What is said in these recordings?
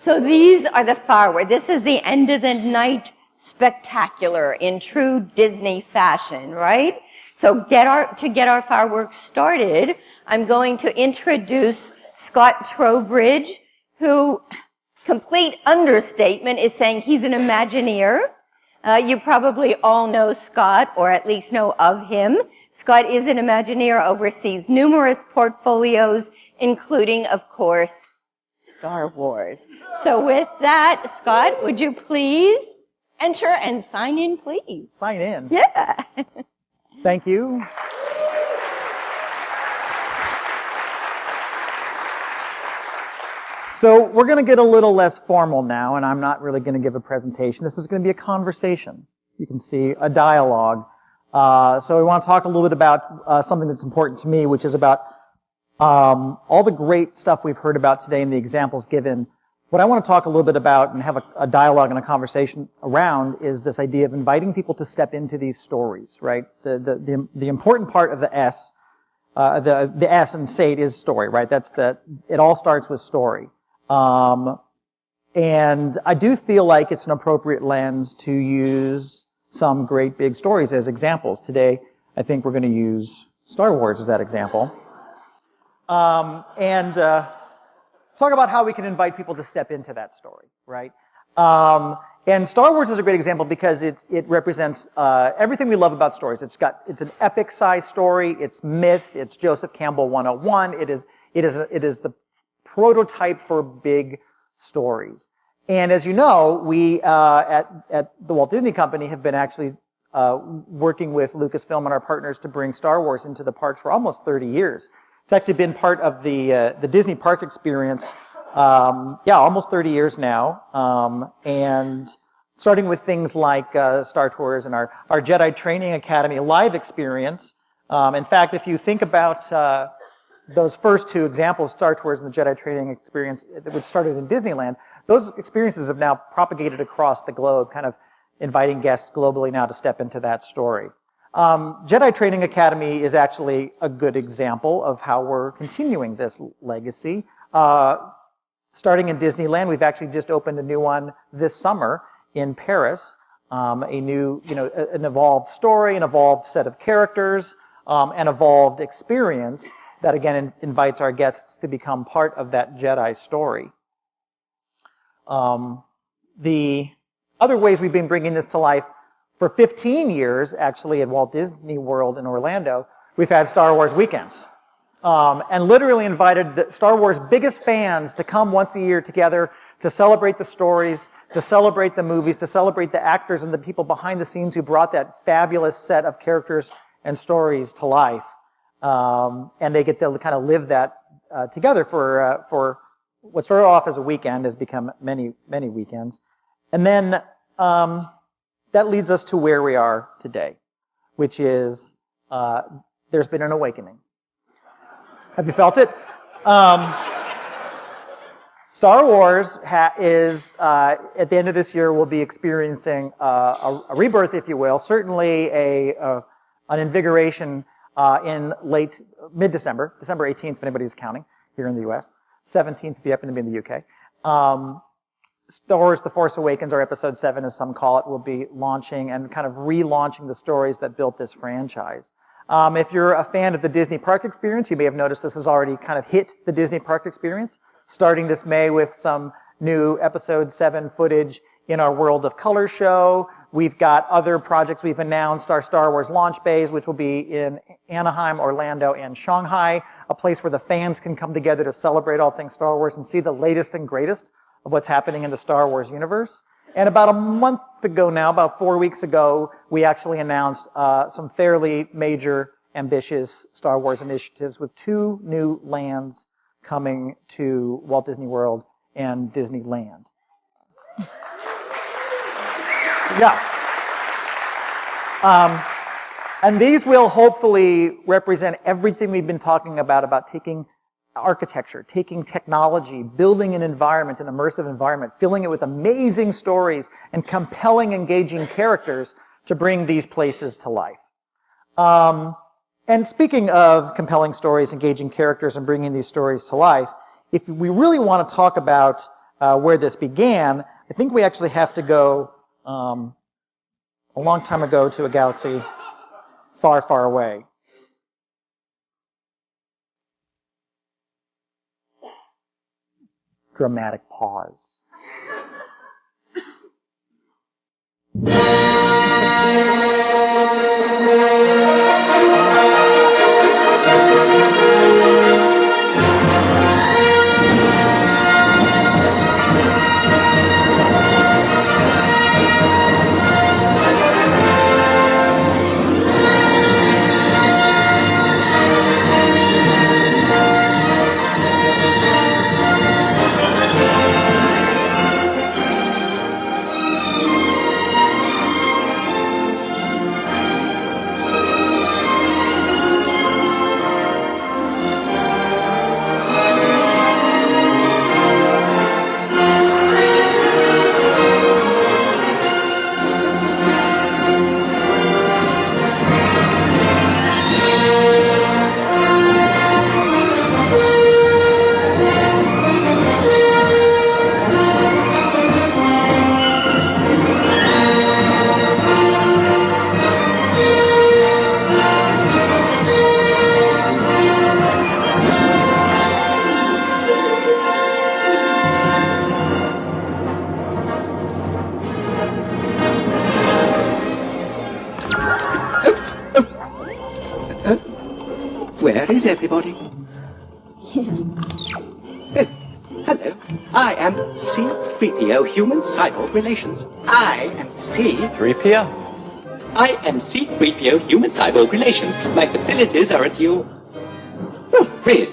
So these are the fireworks. This is the end of the night spectacular in true Disney fashion, right? So to get our fireworks started, I'm going to introduce Scott Trowbridge, who, complete understatement, is saying he's an Imagineer. You probably all know Scott, or at least know of him. Scott is an Imagineer, oversees numerous portfolios, including, of course, Star Wars. So with that, Scott, would you please enter and sign in, please? Sign in? Yeah. Thank you. So we're going to get a little less formal now, and I'm not really going to give a presentation. This is going to be a conversation. You can see a dialogue. So we want to talk a little bit about something that's important to me, which is about all the great stuff we've heard about today and the examples given. What I want to talk a little bit about and have a dialogue and a conversation around is this idea of inviting people to step into these stories, right? The important part of the S in SATE is story, right? It all starts with story. And I do feel like it's an appropriate lens to use some great big stories as examples. Today, I think we're going to use Star Wars as that example. And talk about how we can invite people to step into that story, right? And Star Wars is a great example because it represents everything we love about stories. It's an epic-sized story. It's myth. It's Joseph Campbell 101. It is the prototype for big stories. And as you know, we at the Walt Disney Company have been actually working with Lucasfilm and our partners to bring Star Wars into the parks for almost 30 years. It's actually been part of the Disney park experience, almost 30 years now. And starting with things like Star Tours and our Jedi Training Academy live experience. In fact, if you think about those first two examples, Star Tours and the Jedi Training Experience, which started in Disneyland, those experiences have now propagated across the globe, kind of inviting guests globally now to step into that story. Jedi Training Academy is actually a good example of how we're continuing this legacy. Starting in Disneyland, we've actually just opened a new one this summer in Paris. A new, an evolved story, an evolved set of characters, an evolved experience that again invites our guests to become part of that Jedi story. The other ways we've been bringing this to life for 15 years, actually, at Walt Disney World in Orlando, we've had Star Wars weekends. And literally invited the Star Wars biggest fans to come once a year together to celebrate the stories, to celebrate the movies, to celebrate the actors and the people behind the scenes who brought that fabulous set of characters and stories to life. And they get to kind of live that together for what started off as a weekend has become many, many weekends. And then that leads us to where we are today, which is there's been an awakening. Have you felt it? Star Wars is, at the end of this year, will be experiencing a rebirth, if you will, certainly an invigoration in mid-December, December 18th, if anybody's counting, here in the U.S., 17th if you happen to be in the U.K. Star Wars The Force Awakens, or Episode 7 as some call it, will be launching and kind of relaunching the stories that built this franchise. If you're a fan of the Disney Park Experience, you may have noticed this has already kind of hit the Disney Park Experience, starting this May with some new Episode 7 footage in our World of Color show. We've got other projects we've announced, our Star Wars launch bays, which will be in Anaheim, Orlando, and Shanghai, a place where the fans can come together to celebrate all things Star Wars and see the latest and greatest of what's happening in the Star Wars universe. And about a month ago now, about 4 weeks ago, we actually announced some fairly major, ambitious Star Wars initiatives with 2 new lands coming to Walt Disney World and Disneyland. Yeah. And these will hopefully represent everything we've been talking about taking architecture, taking technology, building an environment, an immersive environment, filling it with amazing stories and compelling, engaging characters to bring these places to life. And speaking of compelling stories, engaging characters, and bringing these stories to life, if we really want to talk about where this began, I think we actually have to go a long time ago to a galaxy far, far away. Dramatic pause. Where is everybody? Hello. I am C-3PO Human Cyborg Relations. I am C-3PO? I am C-3PO Human Cyborg Relations. My facilities are at your... Oh, really?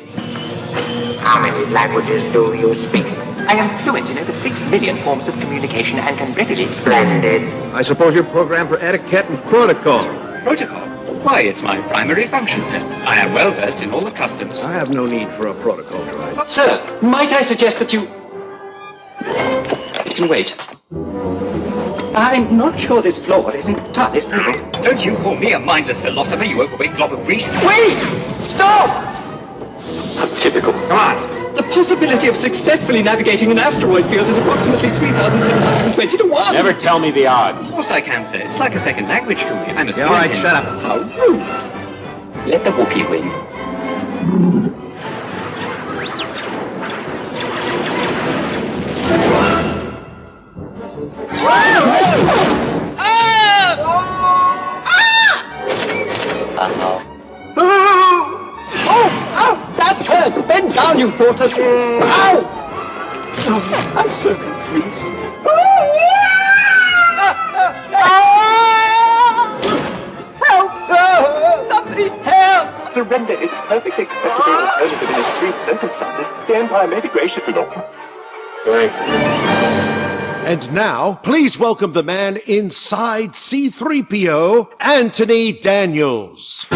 How many languages do you speak? I am fluent in over 6 million forms of communication and can readily... Splendid. I suppose you're programmed for etiquette and protocol. Protocol? Why, it's my primary function, sir. I am well versed in all the customs. I have no need for a protocol drive. Sir, might I suggest that you... It can wait. I'm not sure this floor is entirely stable. Don't you call me a mindless philosopher, you overweight glob of grease. Wait! Stop! How typical. Come on. The possibility of successfully navigating an asteroid field is approximately 3,720 to 1. Never tell me the odds. Of course I can, sir. It's like a second language to me. I'm a Yeah, all right, shut up. How rude. Let the Wookiee win. Bend down, you thoughtless... Ow! Oh, I'm so confused. Help! Somebody help! Surrender is a perfectly acceptable alternative in extreme circumstances. The Empire may be gracious enough. Thanks. And now, please welcome the man inside C-3PO, Anthony Daniels.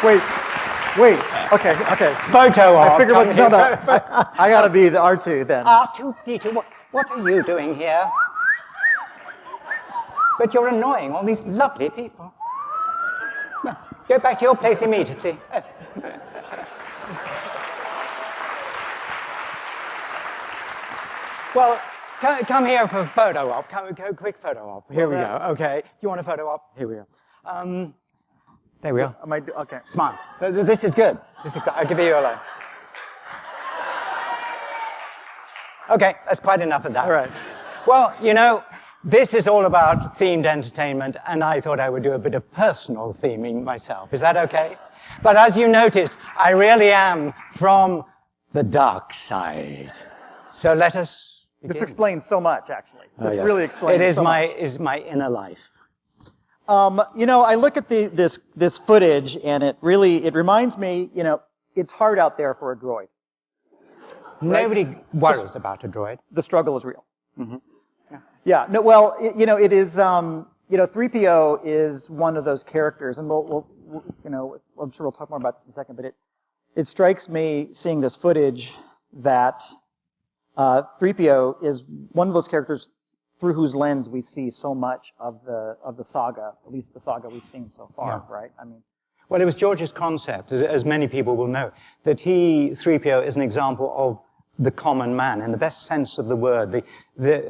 Wait, okay. Photo op. I figured I gotta be the R2 then. R2-D2, what are you doing here? But you're annoying all these lovely people. No, go back to your place immediately. Well, come here for a photo op. Come, quick photo op. Here we go. Okay, you want a photo op? Here we go. There we go. Okay. Smile. So this is good. I'll give you a line. Okay, that's quite enough of that. All right. Well, you know, this is all about themed entertainment, and I thought I would do a bit of personal theming myself. Is that okay? But as you noticed, I really am from the dark side. So let us begin. This explains so much, actually. This yes. really explains much. It is my inner life. You know, I look at this footage, and it reminds me, you know, it's hard out there for a droid. Nobody worries about a droid. The struggle is real. Mm-hmm. Yeah. No. Well, you know, it is. You know, 3PO is one of those characters, and we'll you know, I'm sure we'll talk more about this in a second. But it strikes me seeing this footage that 3PO is one of those characters through whose lens we see so much of the saga, at least the saga we've seen so far, right? I mean, well, it was George's concept, as many people will know, that 3PO is an example of the common man, in the best sense of the word.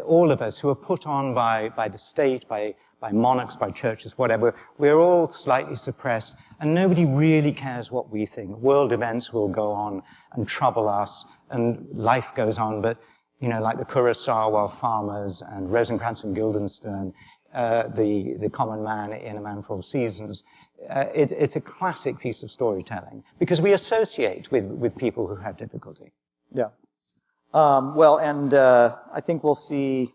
All of us who are put on by the state, by monarchs, by churches, whatever, we're all slightly suppressed, and nobody really cares what we think. World events will go on and trouble us, and life goes on, but, you know, like the Kurosawa farmers and Rosencrantz and Guildenstern, the common man in A Man for All Seasons, it's a classic piece of storytelling, because we associate with people who have difficulty. yeah. Well, and I think we'll see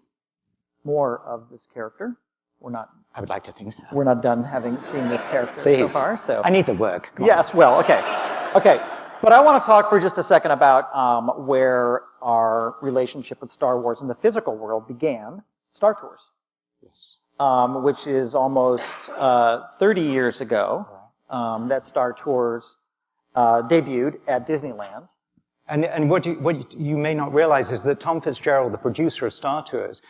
more of this character. I would like to think so. We're not done having seen this character Please. so far. So I need the work. Come yes, well, okay. But I want to talk for just a second about where our relationship with Star Wars in the physical world began. Star Tours, Yes. which is almost 30 years ago that Star Tours debuted at Disneyland. And what you may not realize is that Tom Fitzgerald, the producer of Star Tours,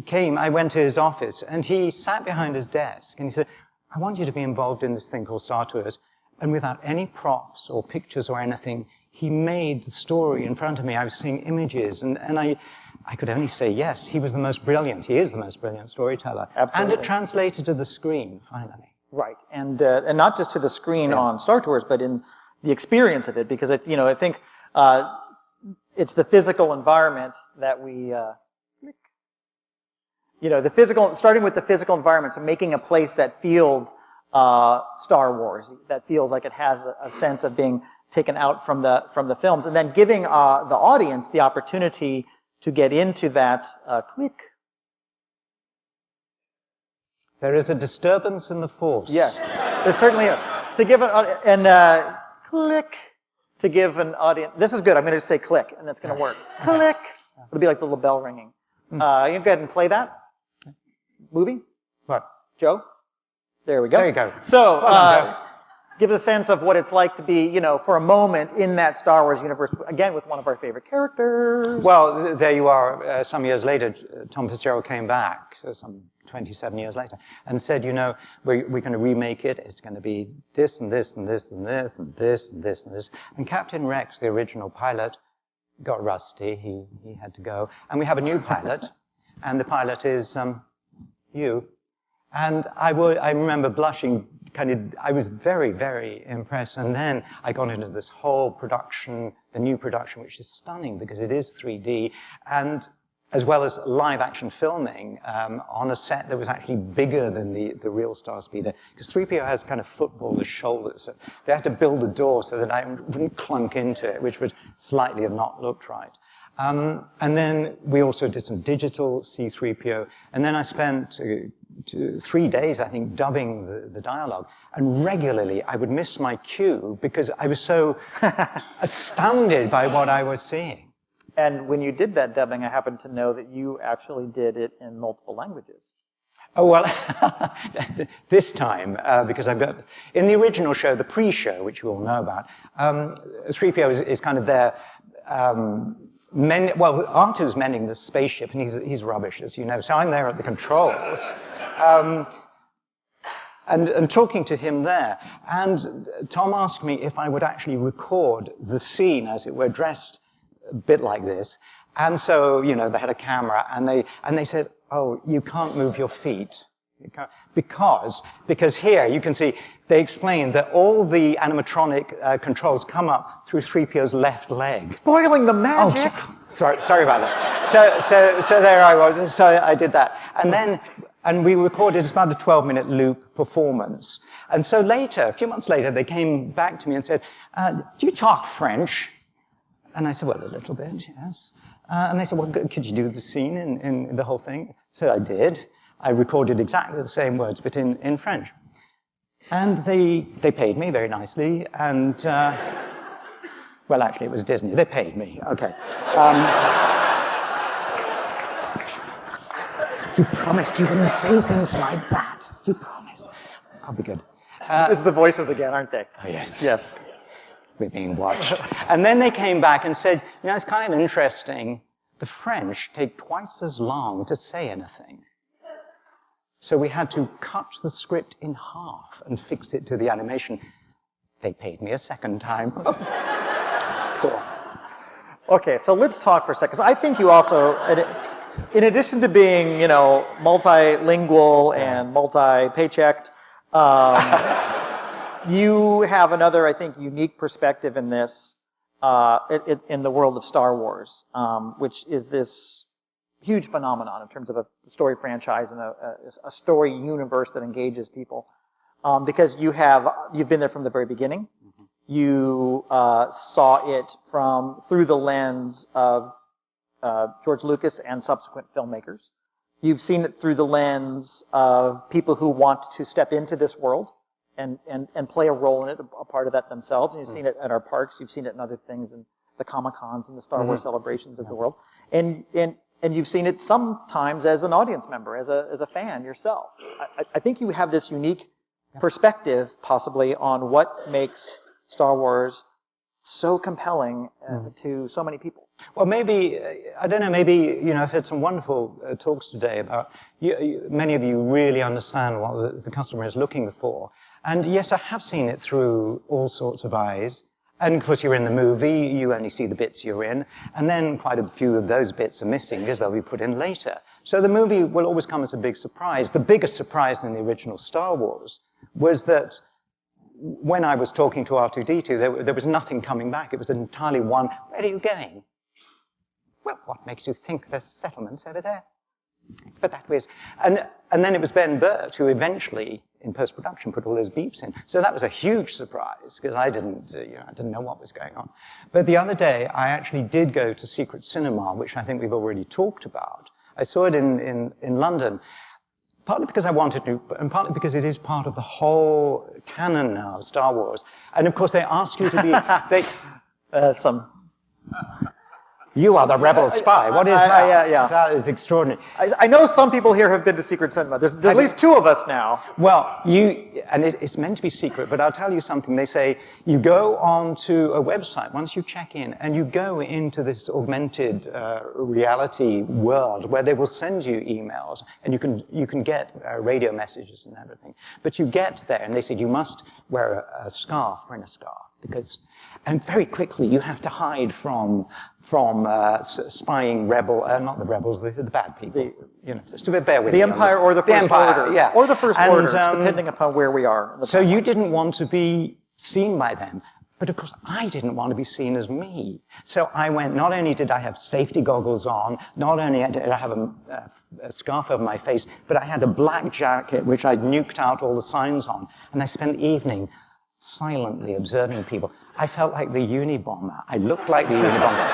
I went to his office, and he sat behind his desk, and he said, I want you to be involved in this thing called Star Tours. And without any props or pictures or anything, he made the story in front of me. I was seeing images, and I could only say yes. He was the most brilliant. He is the most brilliant storyteller. Absolutely. And it translated to the screen, finally. Right, and not just to the screen on Star Tours, but in the experience of it, because I think it's the physical environment that we, starting with the physical environment, so making a place that feels Star Wars, that feels like it has a sense of being taken out from the films, and then giving the audience the opportunity to get into that click. There is a disturbance in the force. Yes, there certainly is. To give click. To give an audience, this is good, I'm going to just say click, and that's going to work. Click. It'll be like the little bell ringing. You go ahead and play that movie. What? Joe? There we go. There you go. So, Well done, Joe. give us a sense of what it's like to be, for a moment in that Star Wars universe, again, with one of our favorite characters. Well, there you are. Some years later, Tom Fitzgerald came back, so some 27 years later, and said, we're going to remake it. It's going to be this and this and this and this and this and this and this. And Captain Rex, the original pilot, got rusty. He had to go. And we have a new pilot, and the pilot is you. And I remember blushing, I was very, very impressed. And then I got into this whole production, the new production, which is stunning because it is 3D, and as well as live action filming on a set that was actually bigger than the real Star Speeder. Because 3PO has kind of footballer's shoulders. So they had to build a door so that I wouldn't clunk into it, which would slightly have not looked right. And then we also did some digital C-3PO. And then I spent 3 days, I think, dubbing the dialogue. And regularly I would miss my cue because I was so astounded by what I was seeing. And when you did that dubbing, I happen to know that you actually did it in multiple languages. Oh, well, this time, because I've got, in the original show, the pre-show, which you all know about, 3PO is kind of there, R2's mending the spaceship, and he's rubbish, as you know, so I'm there at the controls, and talking to him there. And Tom asked me if I would actually record the scene, as it were, dressed a bit like this. And so, they had a camera, and they said, oh, you can't move your feet. You can't, because here, you can see, they explained that all the animatronic controls come up through 3PO's left leg. Spoiling the magic! Oh, sorry about that. So there I was, so I did that. And we recorded about a 12-minute loop performance. And so later, a few months later, they came back to me and said, do you talk French? And I said, well, a little bit, yes. And they said, well, could you do the scene in the whole thing? So I did. I recorded exactly the same words, but in French. And they paid me very nicely, and, well, actually, it was Disney. They paid me, okay. You promised you wouldn't say things like that. You promised. I'll be good. This is the voices again, aren't they? Oh, yes. Yes. We're being watched. And then they came back and said, it's kind of interesting the French take twice as long to say anything. So we had to cut the script in half and fix it to the animation. They paid me a second time. Cool. Okay, so let's talk for a second. So I think you also, in addition to being, multilingual and multi-paychecked, you have another, I think, unique perspective in this, in the world of Star Wars, which is this huge phenomenon in terms of a story franchise and a story universe that engages people. Because you've been there from the very beginning. Mm-hmm. You saw it through the lens of George Lucas and subsequent filmmakers. You've seen it through the lens of people who want to step into this world and play a role in it, a part of that themselves. And you've seen it at our parks. You've seen it in other things, in the Comic-Cons and the Star Wars celebrations of the world. And you've seen it sometimes as an audience member, as a fan yourself. I think you have this unique perspective, possibly, on what makes Star Wars so compelling to so many people. Well, maybe, I don't know, maybe, I've had some wonderful talks today about, many of you really understand what the customer is looking for. And yes, I have seen it through all sorts of eyes. And of course, you're in the movie, you only see the bits you're in, and then quite a few of those bits are missing because they'll be put in later. So the movie will always come as a big surprise. The biggest surprise in the original Star Wars was that when I was talking to R2-D2, there was nothing coming back. It was entirely one, where are you going? Well, what makes you think there's settlements over there? But that was, and then it was Ben Burt who eventually, in post-production, put all those beeps in. So that was a huge surprise, because I didn't know what was going on. But the other day, I actually did go to Secret Cinema, which I think we've already talked about. I saw it in London, partly because I wanted to, and partly because it is part of the whole canon now of Star Wars. And of course, they ask you to be... You are the rebel spy. What is that? Yeah. That is extraordinary. I know some people here have been to Secret Cinema. There's at least two of us now. Well, it's meant to be secret, but I'll tell you something. They say you go onto a website once you check in, and you go into this augmented reality world where they will send you emails, and you can get radio messages and everything. But you get there, and they said you must wear a scarf, bring a scarf, and very quickly you have to hide from spying not the rebels, the bad people. Just to bear with the Empire or the First Order. Yeah. Or the First Order, depending upon where we are. So you didn't want to be seen by them. But of course, I didn't want to be seen as me. So I went, not only did I have safety goggles on, not only did I have a scarf over my face, but I had a black jacket, which I'd nuked out all the signs on. And I spent the evening silently observing people. I felt like the Unabomber. I looked like the Unabomber.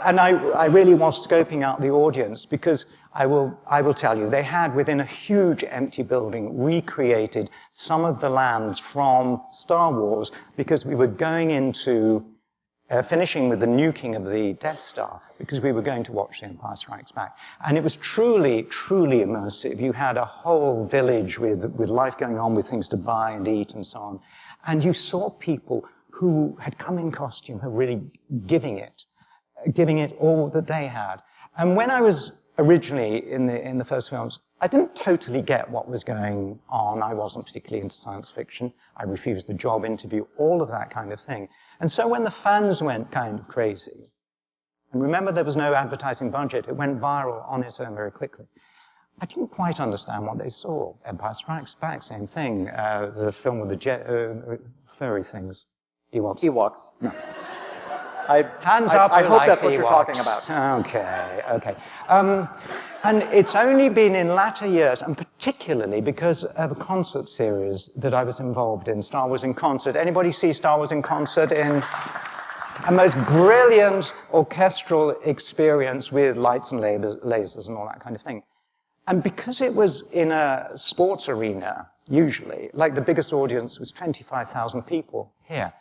And I really was scoping out the audience, because I will tell you, they had, within a huge empty building, recreated some of the lands from Star Wars, because we were going into, finishing with the nuking of the Death Star, because we were going to watch The Empire Strikes Back. And it was truly, truly immersive. You had a whole village with life going on, with things to buy and eat and so on. And you saw people who had come in costume, who were really giving it all that they had. And when I was originally in the first films, I didn't totally get what was going on. I wasn't particularly into science fiction. I refused the job interview, all of that kind of thing. And so when the fans went kind of crazy, and remember there was no advertising budget, it went viral on its own very quickly. I didn't quite understand what they saw. Empire Strikes Back, same thing. The film with the furry things. Ewoks. No. Hands up. I hope that's what you're talking about. Okay. And it's only been in latter years, and particularly because of a concert series that I was involved in, Star Wars in Concert. Anybody see Star Wars in Concert? In a most brilliant orchestral experience with lights and lasers and all that kind of thing. And because it was in a sports arena, usually, like the biggest audience was 25,000 people here.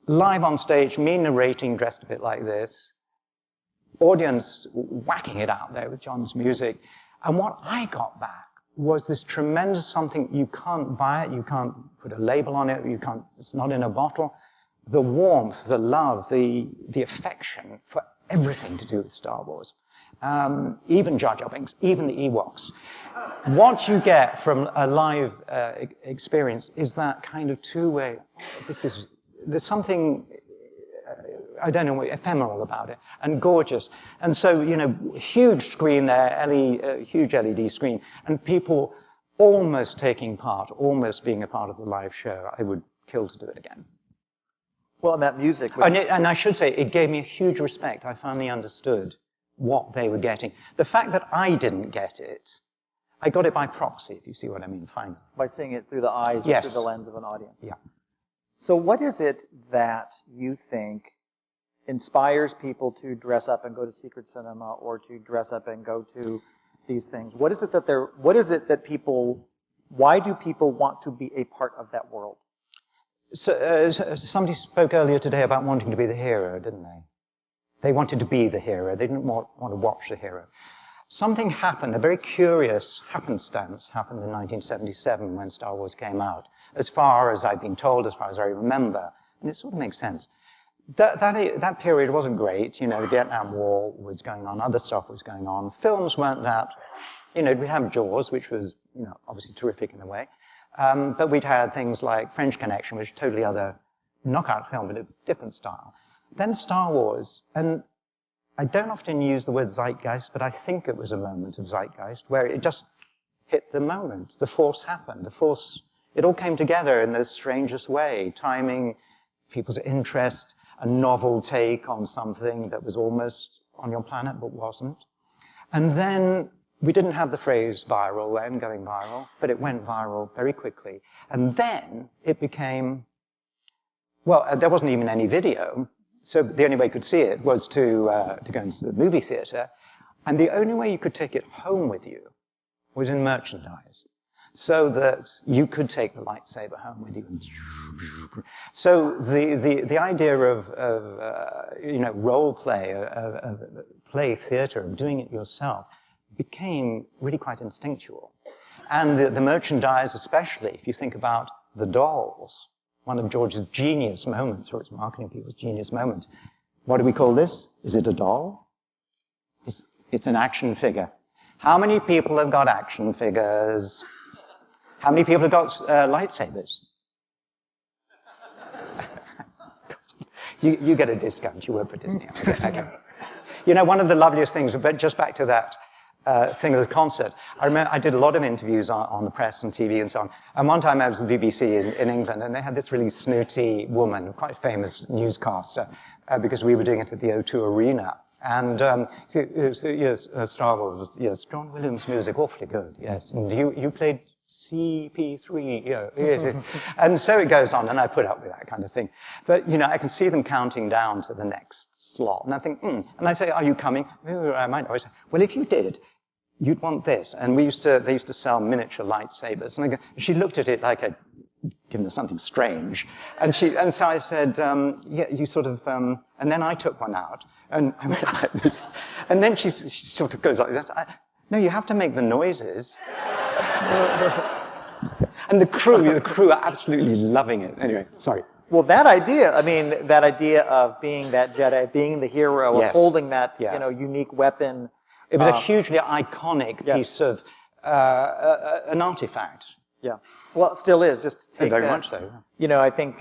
Live on stage, me narrating, dressed a bit like this, audience whacking it out there with John's music. And what I got back was this tremendous something. You can't buy it, you can't put a label on it, it's not in a bottle. The warmth, the love, the affection for everything to do with Star Wars. Even Jar Jar Binks, even the Ewoks. What you get from a live experience is that kind of two-way, there's something, I don't know, ephemeral about it, and gorgeous. And so, huge screen there, huge LED screen, and people almost taking part, almost being a part of the live show. I would kill to do it again. Well, and that music. And I should say, it gave me a huge respect. I finally understood what they were getting. The fact that I didn't get it, I got it by proxy, if you see what I mean, finally. By seeing it through the eyes or through the lens of an audience. Yeah. So what is it that you think inspires people to dress up and go to secret cinema or to dress up and go to these things? Why do people want to be a part of that world? So, somebody spoke earlier today about wanting to be the hero, didn't they? They wanted to be the hero. They didn't want to watch the hero. Something happened, a very curious happenstance happened in 1977 when Star Wars came out, as far as I've been told, as far as I remember. And it sort of makes sense. That period wasn't great. The Vietnam War was going on, other stuff was going on. Films weren't that, we'd have Jaws, which was, obviously terrific in a way. But we'd had things like French Connection, which is a totally other knockout film, but a different style. Then Star Wars, and I don't often use the word zeitgeist, but I think it was a moment of zeitgeist where it just hit the moment. The Force happened. It all came together in the strangest way. Timing, people's interest, a novel take on something that was almost on your planet but wasn't. And then we didn't have the phrase viral then, going viral, but it went viral very quickly. And then it became, well, there wasn't even any video. So the only way you could see it was to go into the movie theater. And the only way you could take it home with you was in merchandise, so that you could take the lightsaber home with you. So the idea of role play, of play theater, of doing it yourself, became really quite instinctual. And the merchandise, especially, if you think about the dolls, one of George's genius moments, or its marketing people's genius moments. What do we call this? Is it a doll? It's an action figure. How many people have got action figures? How many people have got lightsabers? You get a discount. You work for Disney. Okay. One of the loveliest things, but just back to that thing of the concert, I remember I did a lot of interviews on the press and TV and so on. And one time I was at the BBC in England, and they had this really snooty woman, quite famous newscaster, because we were doing it at the O2 Arena. And yes, Star Wars, yes, John Williams music, awfully good, yes. And you played CP3, yes. And so it goes on, and I put up with that kind of thing. But, I can see them counting down to the next slot. And I think, And I say, are you coming? I might always say, well, if you did, you'd want this. And they used to sell miniature lightsabers. And she looked at it like I'd given her something strange. And so I said, yeah, you sort of, and then I took one out. And I went like this. And then she sort of goes like that. No, you have to make the noises. And the crew are absolutely loving it. Anyway, sorry. Well, that idea of being that Jedi, being the hero, of holding that, unique weapon. It was a hugely iconic piece of an artifact. Yeah. Well, it still is. Just take very much so. I think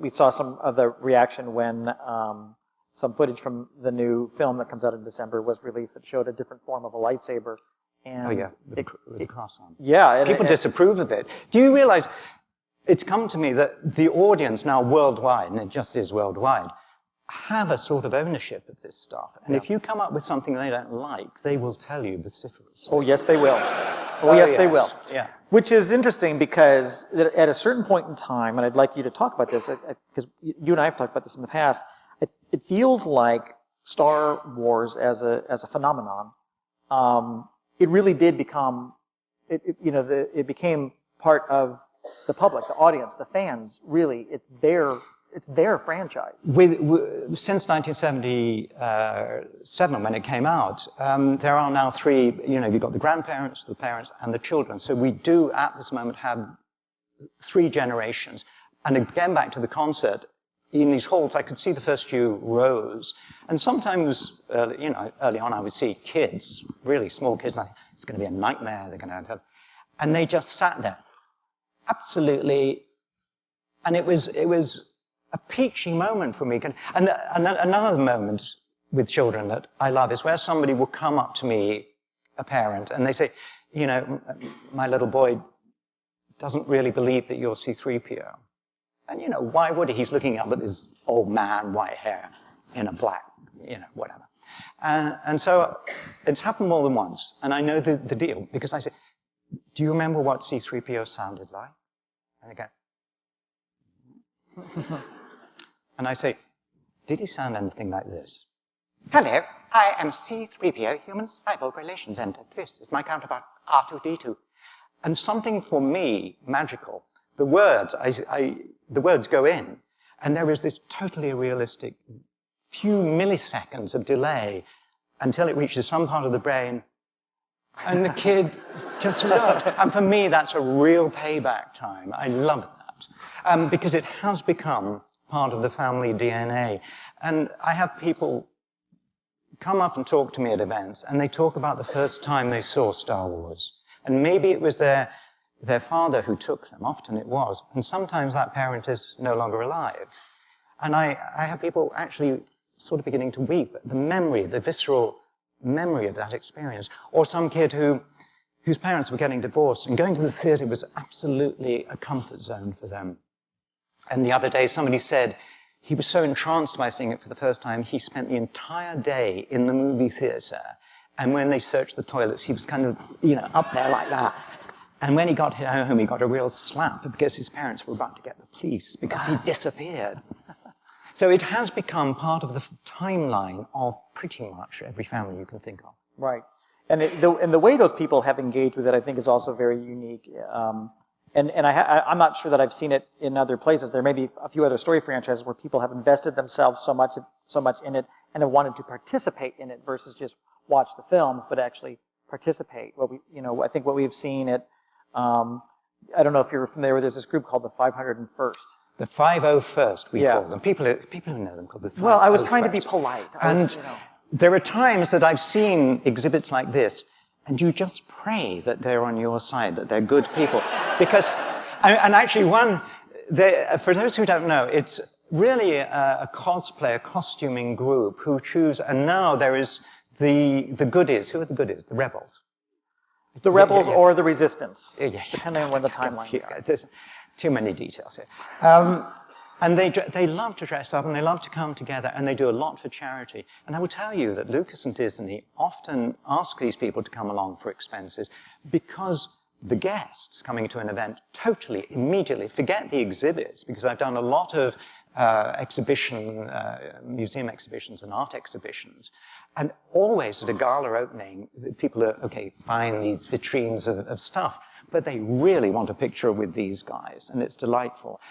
we saw some of the reaction when some footage from the new film that comes out in December was released that showed a different form of a lightsaber. And with the cross on. Yeah. People disapprove of it. Do you realize, it's come to me that the audience now worldwide, and it just is worldwide, have a sort of ownership of this stuff. And if you come up with something they don't like, they will tell you vociferously. Oh, yes, they will. They will. Yeah. Which is interesting because at a certain point in time, and I'd like you to talk about this, because you and I have talked about this in the past, it feels like Star Wars as a phenomenon, it really did become, it became part of the public, the audience, the fans. Really, it's their franchise. Since 1977, when it came out, there are now three. You've got the grandparents, the parents, and the children. So we do, at this moment, have three generations. And again, back to the concert, in these halls, I could see the first few rows. And sometimes, early on, I would see kids, really small kids, and I think, it's going to be a nightmare. They're going to, and they just sat there, absolutely. And it was a peachy moment for me. And another moment with children that I love is where somebody will come up to me, a parent, and they say, my little boy doesn't really believe that you're C-3PO. And, why would he? He's looking up at this old man, white hair, in a black, whatever. And so it's happened more than once, and I know the deal, because I say, do you remember what C-3PO sounded like? And they go, and I say, did he sound anything like this? Hello, I am C-3PO, Human-Cyborg Relations, and this is my counterpart, R2-D2. And something for me, magical, the words, the words go in, and there is this totally realistic few milliseconds of delay until it reaches some part of the brain, and the kid just looked. And for me, that's a real payback time. I love that, because it has become part of the family DNA. And I have people come up and talk to me at events, and they talk about the first time they saw Star Wars. And maybe it was their father who took them, often it was, and sometimes that parent is no longer alive. And I have people actually sort of beginning to weep at the memory, the visceral memory of that experience. Or some kid whose parents were getting divorced, and going to the theater was absolutely a comfort zone for them. And the other day somebody said he was so entranced by seeing it for the first time, he spent the entire day in the movie theater. And when they searched the toilets, he was kind of, up there like that. And when he got home, he got a real slap because his parents were about to get the police because he disappeared. So it has become part of the timeline of pretty much every family you can think of. Right. And the way those people have engaged with it, I think, is also very unique. I'm not sure that I've seen it in other places. There may be a few other story franchises where people have invested themselves so much in it and have wanted to participate in it versus just watch the films, but actually participate. I think what we've seen at, I don't know if you're familiar with, there's this group called the 501st. The 501st, we call them. People who know them call the 501st. Well, I was trying to be polite. There are times that I've seen exhibits like this, and you just pray that they're on your side, that they're good people. Because, and actually for those who don't know, it's really a cosplay, a costuming group who choose, and now there is the goodies. Who are the goodies? The rebels. The rebels or the resistance, depending on when the timeline goes. There's too many details here. And they love to dress up, and they love to come together, and they do a lot for charity. And I will tell you that Lucas and Disney often ask these people to come along for expenses because the guests coming to an event totally, immediately forget the exhibits, because I've done a lot of museum exhibitions and art exhibitions. And always at a gala opening, people are, find these vitrines of stuff, but they really want a picture with these guys, and it's delightful.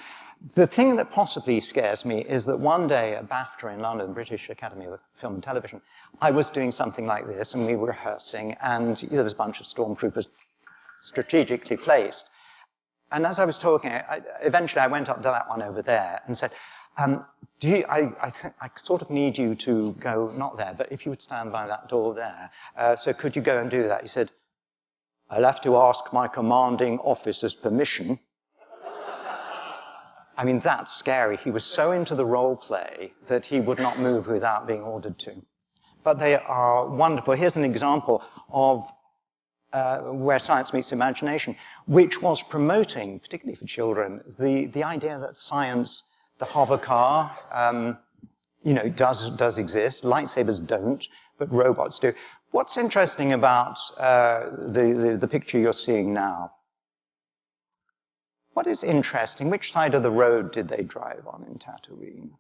The thing that possibly scares me is that one day at BAFTA in London, British Academy of Film and Television, I was doing something like this, and we were rehearsing, and there was a bunch of stormtroopers strategically placed. And as I was talking, eventually I went up to that one over there and said, I sort of need you to go, not there, but if you would stand by that door there, so could you go and do that? He said, I'll have to ask my commanding officer's permission. I mean, that's scary. He was so into the role play that he would not move without being ordered to. But they are wonderful. Here's an example of where science meets imagination, which was promoting, particularly for children, the idea that science, the hover car, does exist. Lightsabers don't, but robots do. What's interesting about the picture you're seeing now? What is interesting? Which side of the road did they drive on in Tatooine?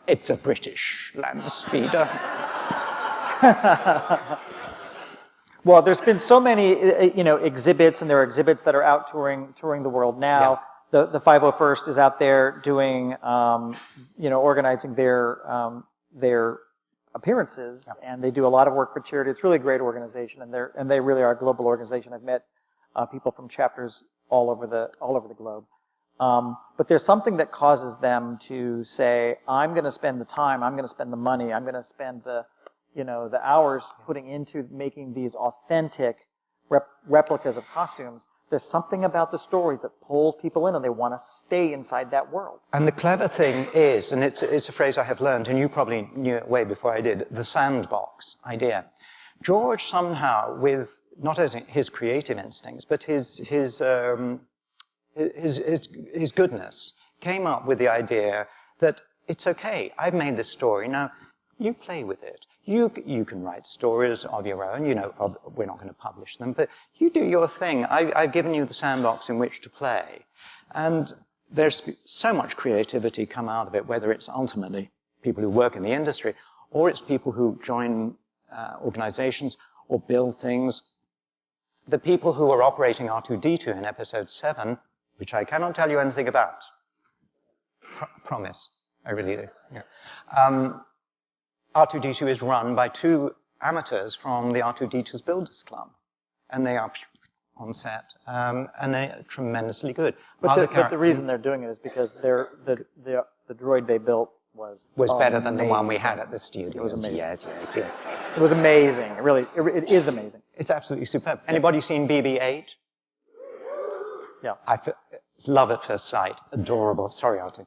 It's a British land speeder. Well, there's been so many, exhibits, and there are exhibits that are out touring the world now. Yeah. The 501st is out there doing, organizing their appearances, and they do a lot of work for charity. It's really a great organization, and they really are a global organization. I've met people from chapters all over the globe. But there's something that causes them to say, I'm going to spend the time, I'm going to spend the money, I'm going to spend the hours putting into making these authentic replicas of costumes. There's something about the stories that pulls people in and they want to stay inside that world. And the clever thing is, and it's a phrase I have learned, and you probably knew it way before I did, the sandbox idea. George somehow, with not only his creative instincts, but his goodness, came up with the idea that it's okay, I've made this story, now you play with it. You can write stories of your own, we're not going to publish them, but you do your thing. I've given you the sandbox in which to play. And there's so much creativity come out of it, whether it's ultimately people who work in the industry, or it's people who join organizations or build things. The people who are operating R2-D2 in episode 7, which I cannot tell you anything about. Promise, I really do. Yeah. R2-D2 is run by 2 amateurs from the R2-D2's Builders Club. And they are on set, and they're tremendously good. But the reason they're doing it is because the droid they built was better than the one we had at the studio. It was amazing. Yes. It was amazing. It is amazing. It's absolutely superb. Anybody seen BB-8? Yeah. It's love at first sight. Adorable. Sorry, Artie.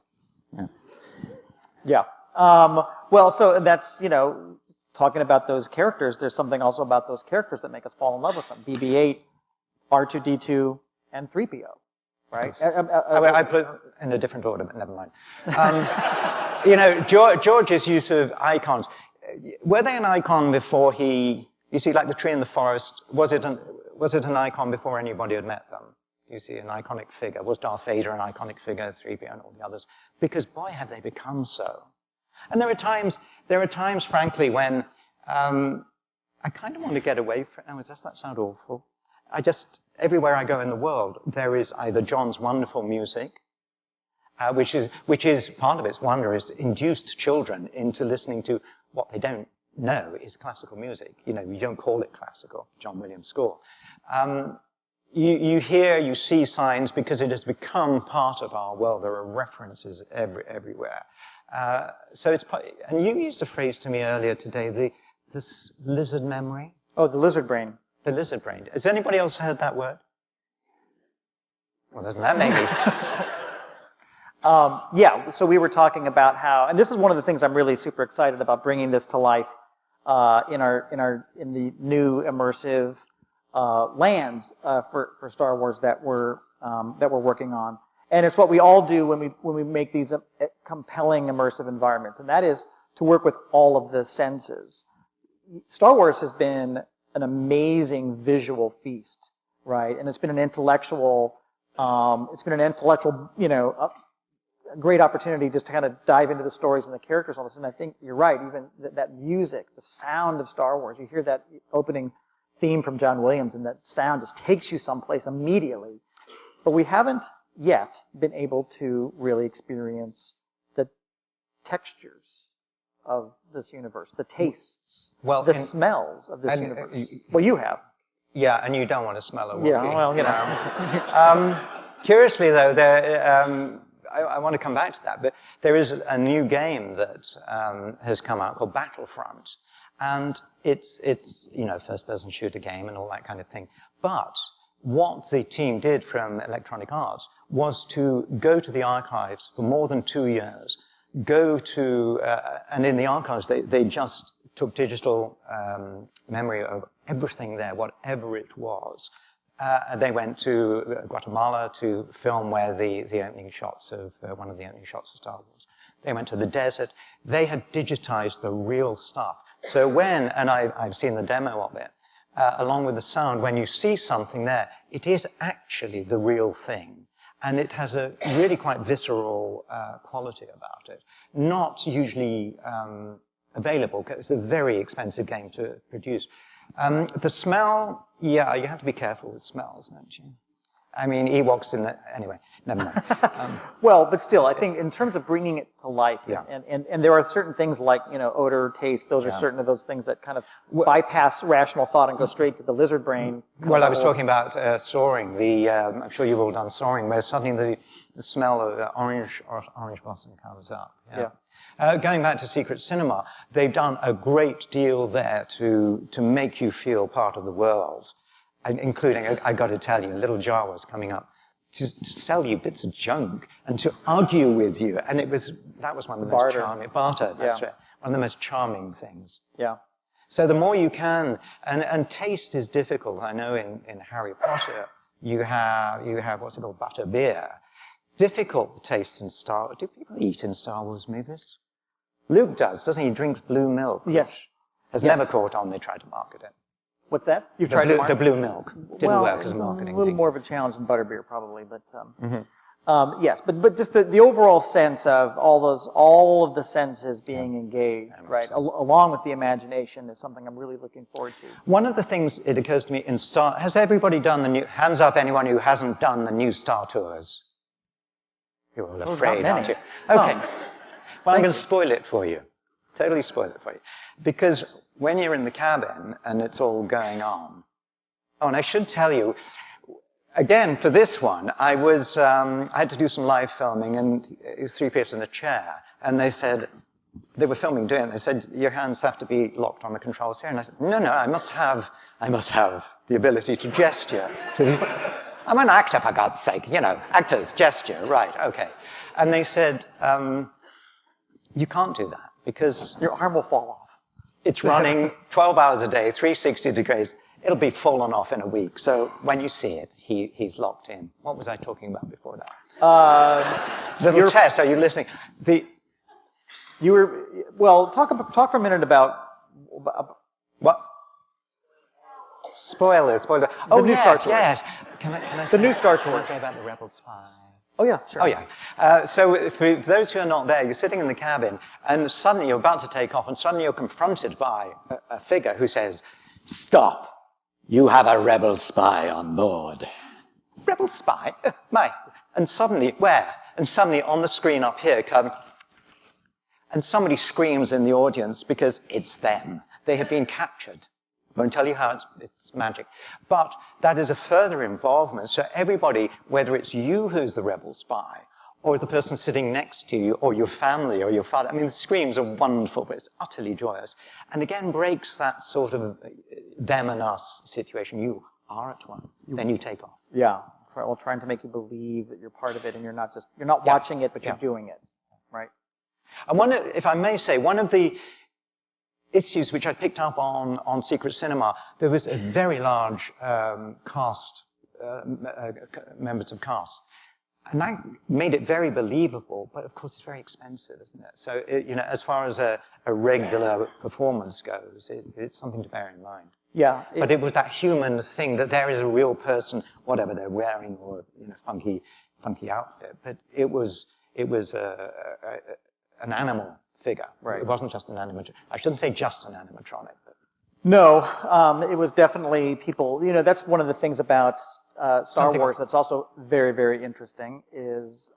Yeah. Well, so that's, talking about those characters, there's something also about those characters that make us fall in love with them. BB-8, R2-D2, and 3PO, right? I put in a different order, but never mind. George's use of icons, were they an icon before you see, like the tree in the forest, was it an icon before anybody had met them? You see, an iconic figure. Was Darth Vader an iconic figure, 3PO and all the others? Because, boy, have they become so. And there are times, frankly, when I kind of want to get away from, does that sound awful? Everywhere I go in the world, there is either John's wonderful music, which is part of its wonder, is induced children into listening to what they don't know is classical music. You don't call it classical, John Williams score. You see signs because it has become part of our world. There are references everywhere. And you used a phrase to me earlier today, this lizard memory. Oh, the lizard brain. The lizard brain. Has anybody else heard that word? Well, doesn't that make me? Yeah, so we were talking about how, and this is one of the things I'm really super excited about, bringing this to life in the new immersive lands for Star Wars that we're working on. And it's what we all do when we make these compelling immersive environments, and that is to work with all of the senses. Star Wars has been an amazing visual feast, right? And it's been an intellectual, a great opportunity just to kind of dive into the stories and the characters and all this. And I think you're right, even that music, the sound of Star Wars, you hear that opening theme from John Williams, and that sound just takes you someplace immediately. But we haven't yet been able to really experience the textures of this universe, the tastes, the smells of this universe. Well, you have. Yeah, and you don't want to smell it. Yeah, well, Curiously, though, I want to come back to that, but there is a new game that has come out called Battlefront, and it's first-person shooter game and all that kind of thing. But what the team did from Electronic Arts was to go to the archives for more than 2 years, and in the archives they just took digital memory of everything there, whatever it was. They went to Guatemala to film where the opening shots of, one of the opening shots of Star Wars. They went to the desert. They had digitized the real stuff. So and I've seen the demo of it, along with the sound, when you see something there, it is actually the real thing. And it has a really quite visceral quality about it. Not usually available, because it's a very expensive game to produce. The smell, you have to be careful with smells, don't you? I mean, Ewoks in the... Anyway, never mind. Well, but still, I think in terms of bringing it to life, Yeah. and there are certain things like, odor, taste, those are certain of those things that kind of bypass rational thought and go straight to the lizard brain. Well, I was talking about soaring. I'm sure you've all done soaring, where suddenly the smell of orange blossom comes up. Yeah. Going back to secret cinema, they've done a great deal there to make you feel part of the world, including, I got to tell you, little Jawas coming up to sell you bits of junk and to argue with you, and that was one of the most charming barter. That's right, one of the most charming things. Yeah. So the more you can, and taste is difficult. I know in Harry Potter you have what's it called, butter beer. Difficult taste in Star Wars. Do people eat in Star Wars movies? Luke does, doesn't he? He drinks blue milk. Yes. Has never caught on. They tried to market it. What's that? You've The tried blue, to market the blue milk didn't work as a marketing a little thing. more of a challenge than butterbeer, probably, but yes, but just the overall sense of all of the senses being engaged, right, along with the imagination is something I'm really looking forward to. One of the things, it occurs to me, has everybody done the new, hands up anyone who hasn't done the new Star Tours? You're all afraid, aren't you? Okay. Well, I'm going to spoil it for you. Totally spoil it for you. Because when you're in the cabin and it's all going on, and I should tell you, again, for this one, I had to do some live filming, and it was 3 people in a chair, and they said, they were filming doing it, they said, your hands have to be locked on the controls here. And I said, no, I must have the ability to gesture. I'm an actor, for God's sake, actors, gesture, right, okay. And they said, you can't do that, because your arm will fall off. It's running 12 hours a day, 360 degrees. It'll be fallen off in a week. So when you see it, he's locked in. What was I talking about before that? Little test. Are you listening? Talk for a minute about what? Spoilers. Oh, new Star Tours. Yes. Can I the new Star Tours. Can I say about the Rebel Spy? Oh, yeah, sure. Oh, yeah. So for those who are not there, you're sitting in the cabin, and suddenly you're about to take off, and suddenly you're confronted by a figure who says, "Stop. You have a rebel spy on board." Rebel spy? My. And suddenly, where? And suddenly on the screen up here and somebody screams in the audience because it's them. They have been captured. I won't tell you how, it's magic. But that is a further involvement. So everybody, whether it's you who's the rebel spy, or the person sitting next to you, or your family, or your father, I mean, the screams are wonderful, but it's utterly joyous. And again, breaks that sort of them and us situation. You are at one, then you take off. Yeah, well, trying to make you believe that you're part of it, and you're not watching it, but you're doing it, right? I wonder, if I may say, one of the issues which I picked up on Secret Cinema, there was a very large cast, members of cast. And that made it very believable, but of course it's very expensive, isn't it? So, as far as a regular performance goes, it's something to bear in mind. Yeah. But it was that human thing, that there is a real person, whatever they're wearing, or funky outfit. But it was an animal figure. Right. It wasn't just an animatronic. I shouldn't say just an animatronic. But. No, it was definitely people. That's one of the things about Star Wars that's also very, very interesting. Is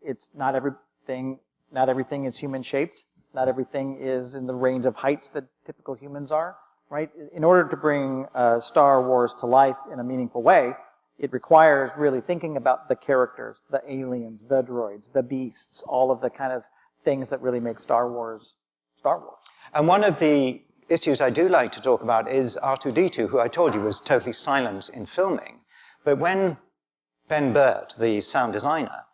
it's not everything. Not everything is human shaped. Not everything is in the range of heights that typical humans are. Right. In order to bring Star Wars to life in a meaningful way, it requires really thinking about the characters, the aliens, the droids, the beasts, all of the kind of things that really make Star Wars Star Wars. And one of the issues I do like to talk about is R2-D2, who I told you was totally silent in filming. But when Ben Burt, the sound designer,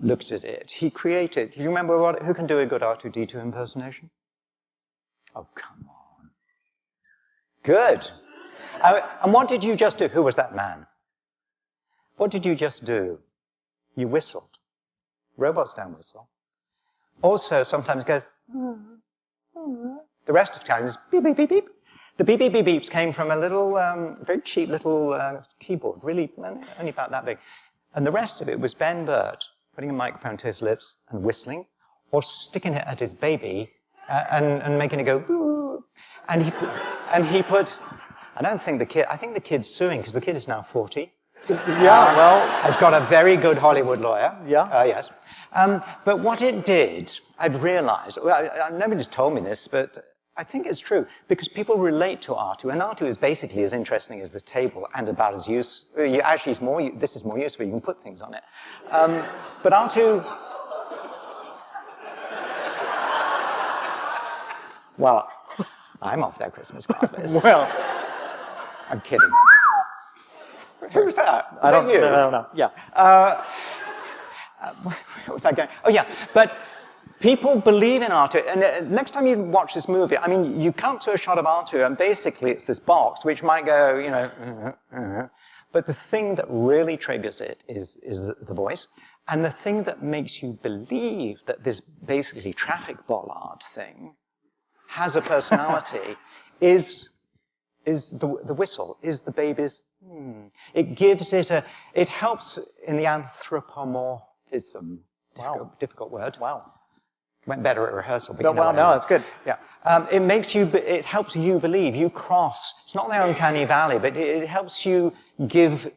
looked at it, he created, do you remember who can do a good R2-D2 impersonation? Oh, come on. Good. And what did you just do? Who was that man? What did you just do? You whistled. Robots don't whistle. Also, sometimes goes, the rest of the time is beep, beep, beep, beep. The beep, beep, beep, beeps came from a little, very cheap little keyboard, really only about that big. And the rest of it was Ben Burt putting a microphone to his lips and whistling, or sticking it at his baby and making it go, boo. And he put, I think the kid's suing, because the kid is now 40. Yeah, well, has got a very good Hollywood lawyer. Yeah. Yes. But what it did, I've realized, nobody's told me this, but I think it's true, because people relate to R2, and R2 is basically as interesting as the table and about as this is more useful, you can put things on it. But R2, well, I'm off their Christmas card list. well, I'm kidding. Who's that? I don't know. know. Yeah. Where was I going? Oh, yeah. But people believe in R2. And next time you watch this movie, I mean, you cut to a shot of R2, and basically it's this box, which might go, you know, but the thing that really triggers it is the voice. And the thing that makes you believe that this basically traffic bollard thing has a personality is the whistle, is the baby's. It gives it it helps in the anthropomorphism. Difficult word. Wow. Went better at rehearsal. No, well, no, that's good. Yeah. It helps you believe, you cross, it's not the uncanny valley, but it helps you give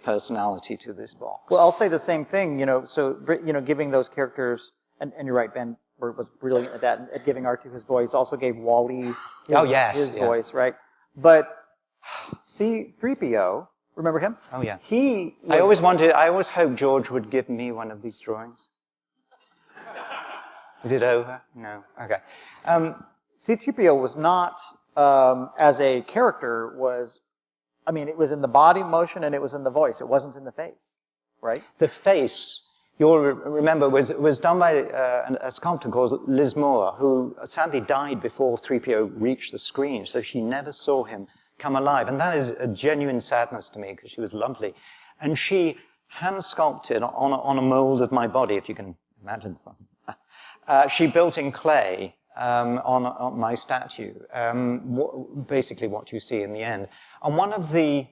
personality to this box. Well, I'll say the same thing, you know, so, you know, giving those characters, and you're right, Ben was brilliant at that, at giving R2 his voice, also gave Wally his voice, right? But C-3PO, remember him? Oh, yeah. I always hoped George would give me one of these drawings. Is it over? No. Okay. C-3PO was not, as a character, it was in the body motion and it was in the voice. It wasn't in the face, right? The face, you'll remember, was done by a sculptor called Liz Moore, who sadly died before 3PO reached the screen, so she never saw him come alive. And that is a genuine sadness to me, because she was lovely. And she hand-sculpted on a mold of my body, if you can imagine something. She built in clay on my statue, basically what you see in the end. And one of the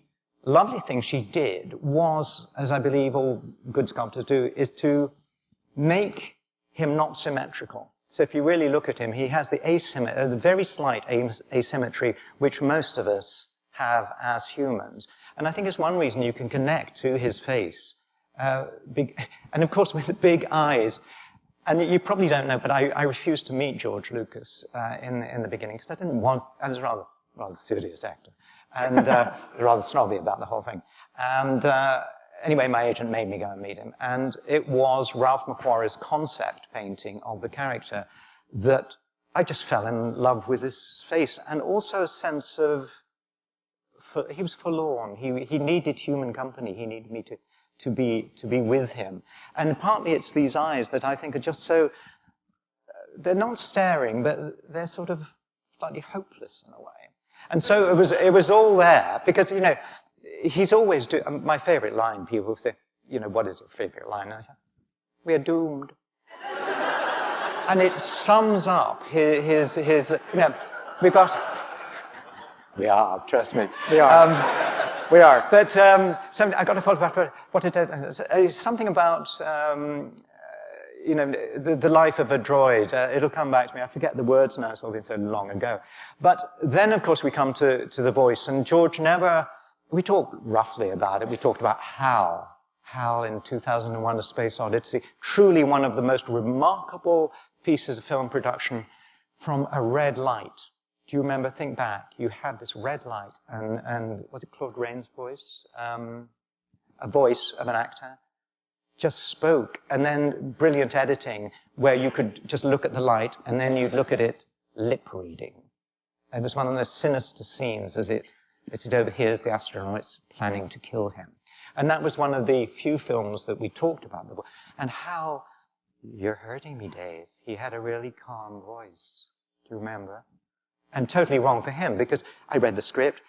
lovely things she did was, as I believe all good sculptors do, is to make him not symmetrical. So if you really look at him, he has the very slight asymmetry which most of us have as humans. And I think it's one reason you can connect to his face. And of course with the big eyes. And you probably don't know, but I refused to meet George Lucas in the beginning, because I was a rather serious actor, and rather snobby about the whole thing. And anyway, my agent made me go and meet him. And it was Ralph McQuarrie's concept painting of the character that I just fell in love with his face, and also a sense of, he was forlorn. He needed human company. He needed me to be with him. And partly it's these eyes that I think are just so, they're not staring, but they're sort of slightly hopeless in a way. And so it was all there, because, you know, he's always my favorite line, people say, you know, what is your favorite line? And I say, we are doomed. And it sums up his you know, we are, trust me. We are. We are. But I got to follow back what it is. Something about, you know, the life of a droid. It'll come back to me. I forget the words now. It's all been so long ago. But then, of course, we come to the voice. And George we talked roughly about it. We talked about HAL in 2001, A Space Odyssey. Truly one of the most remarkable pieces of film production from a red light. Do you remember, think back, you had this red light, and was it Claude Rains' voice? A voice of an actor just spoke, and then brilliant editing where you could just look at the light and then you'd look at it lip reading. It was one of those sinister scenes as it overhears the astronauts planning to kill him. And that was one of the few films that we talked about. And how, you're hurting me, Dave. He had a really calm voice. Do you remember? And totally wrong for him, because I read the script.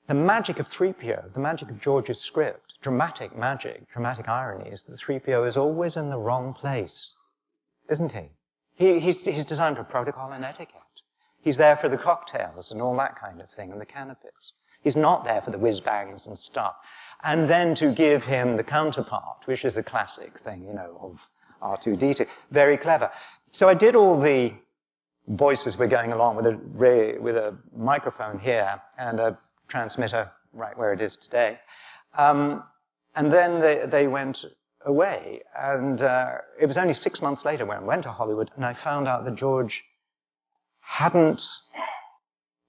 The magic of 3PO, the magic of George's script, dramatic magic, dramatic irony, is that 3PO is always in the wrong place, isn't he? He's designed for protocol and etiquette. He's there for the cocktails and all that kind of thing, and the canapes. He's not there for the whiz-bangs and stuff. And then to give him the counterpart, which is a classic thing, you know, of R2-D2. Very clever. So I did all the voices were going along with a microphone here and a transmitter right where it is today. And then they went away. And it was only 6 months later when I went to Hollywood and I found out that George hadn't,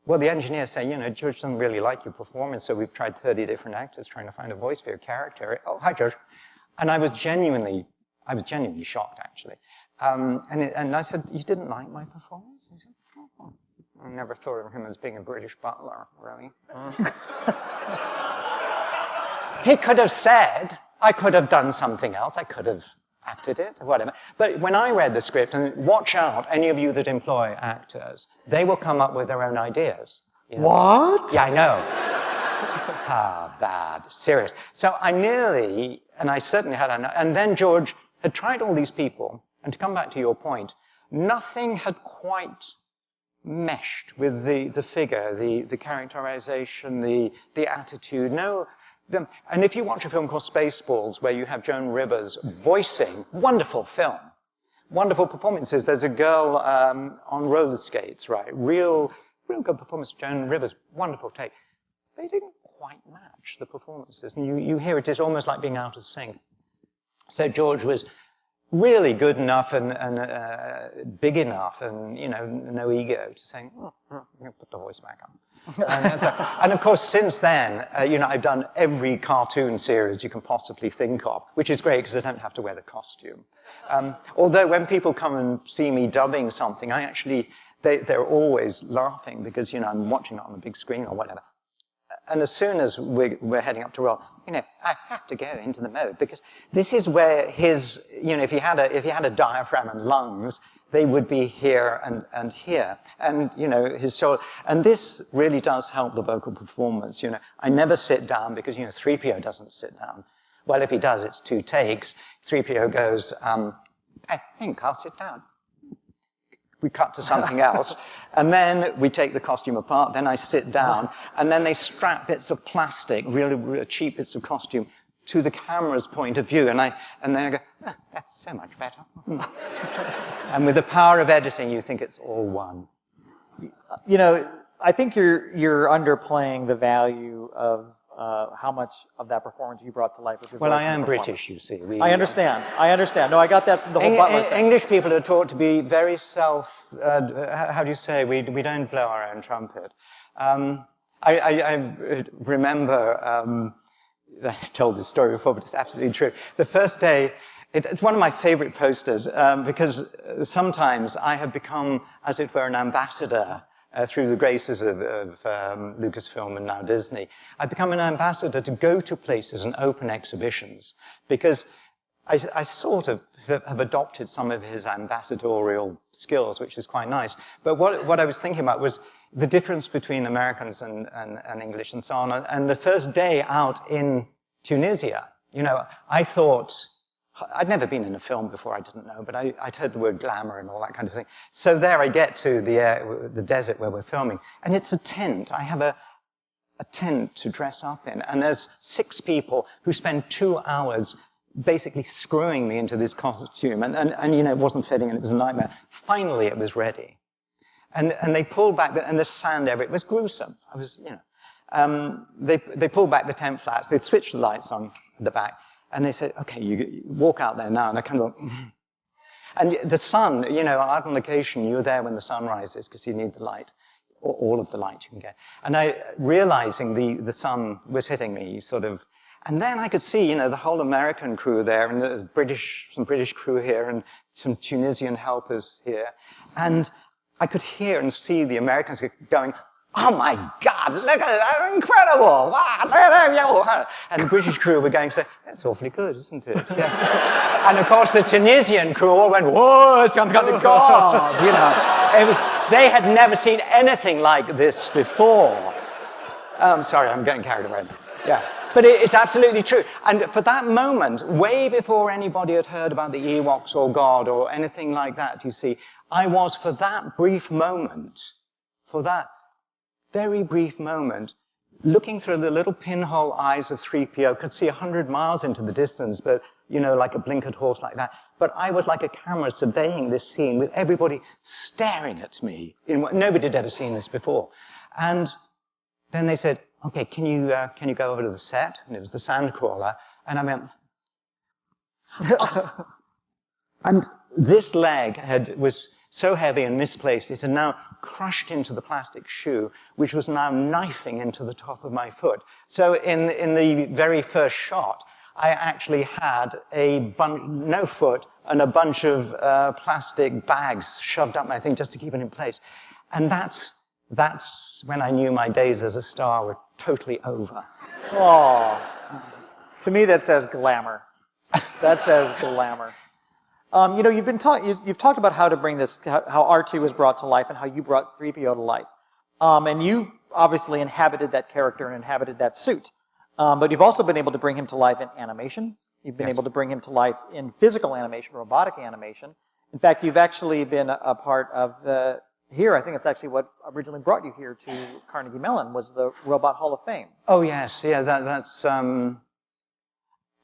well, the engineers say, George doesn't really like your performance, so we've tried 30 different actors trying to find a voice for your character. Oh, hi, George. And I was genuinely shocked, actually. And I said, you didn't like my performance? He said, oh, I never thought of him as being a British butler, really. He could have said, I could have done something else. I could have acted it, or whatever. But when I read the script, and watch out, any of you that employ actors, they will come up with their own ideas. What? Yeah, I know. Bad, serious. So I nearly, and I certainly had, and then George had tried all these people, and to come back to your point, nothing had quite meshed with the figure, the characterization, the attitude. And if you watch a film called Spaceballs, where you have Joan Rivers voicing, wonderful film, wonderful performances. There's a girl on roller skates, right? Real good performance. Joan Rivers, wonderful take. They didn't quite match the performances, and you hear it is almost like being out of sync. So George was really good enough and big enough, and no ego to saying, I'm going to put the voice back on. And of course, since then, I've done every cartoon series you can possibly think of, which is great because I don't have to wear the costume. Although when people come and see me dubbing something, they're always laughing because, I'm watching it on a big screen or whatever. And as soon as we're heading up to roll, I have to go into the mode because this is where his, if he had a diaphragm and lungs, they would be here and here. And, his shoulder. And this really does help the vocal performance. I never sit down because, 3PO doesn't sit down. Well, if he does, it's 2 takes. 3PO goes, I think I'll sit down. We cut to something else, and then we take the costume apart, then I sit down, and then they strap bits of plastic, really cheap bits of costume, to the camera's point of view, and then I go, that's so much better. And with the power of editing, you think it's all one. I think you're underplaying the value of how much of that performance you brought to life with your voice. Well, I am British, you see. I understand. No, I got that from the whole Butler thing. English people are taught to be very how do you say, we don't blow our own trumpet. I remember, I've told this story before, but it's absolutely true. The first day, it's one of my favorite posters, because sometimes I have become, as it were, an ambassador through the graces of Lucasfilm and now Disney. I've become an ambassador to go to places and open exhibitions because I sort of have adopted some of his ambassadorial skills, which is quite nice. But what I was thinking about was the difference between Americans and English and so on. And the first day out in Tunisia, I thought, I'd never been in a film before, I didn't know, but I'd heard the word glamour and all that kind of thing. So there I get to the desert where we're filming, and it's a tent. I have a tent to dress up in, and there's 6 people who spend 2 hours basically screwing me into this costume, and it wasn't fitting, and it was a nightmare. Finally, it was ready. And they pulled back, and the sand everywhere. It was gruesome. They pulled back the tent flaps, they switched the lights on at the back, and they said, okay, you walk out there now. And I kind of went, and the sun, out on location, you're there when the sun rises because you need the light, or all of the light you can get. And realizing the sun was hitting me, and then I could see, the whole American crew there, and there's some British crew here, and some Tunisian helpers here. And I could hear and see the Americans going, oh my God, look at that, incredible! Wow, look at that. And the British crew were going to say, that's awfully good, isn't it? Yeah. And of course the Tunisian crew all went, whoa, it's some kind of God, they had never seen anything like this before. Sorry, I'm getting carried away. Yeah. But it's absolutely true. And for that moment, way before anybody had heard about the Ewoks or God or anything like that, you see, I was for that brief moment, for that very brief moment, looking through the little pinhole eyes of 3PO, could see 100 miles into the distance, but, like a blinkered horse like that. But I was like a camera surveying this scene with everybody staring at me. Nobody had ever seen this before. And then they said, okay, can you go over to the set? And it was the Sandcrawler. And I went, and this leg was so heavy and misplaced, it had now crushed into the plastic shoe, which was now knifing into the top of my foot. So in the very first shot, I actually had no foot and a bunch of plastic bags shoved up my thing just to keep it in place. And that's when I knew my days as a star were totally over. Oh, to me that says glamour. That says glamour. You know, you've talked about how to bring this, how R2 was brought to life and how you brought 3PO to life. And you've obviously inhabited that character and inhabited that suit. But you've also been able to bring him to life in animation. You've been able to bring him to life in physical animation, robotic animation. In fact, you've actually been a part of here, I think it's actually what originally brought you here to Carnegie Mellon, was the Robot Hall of Fame. Oh, yes. Yeah, that's...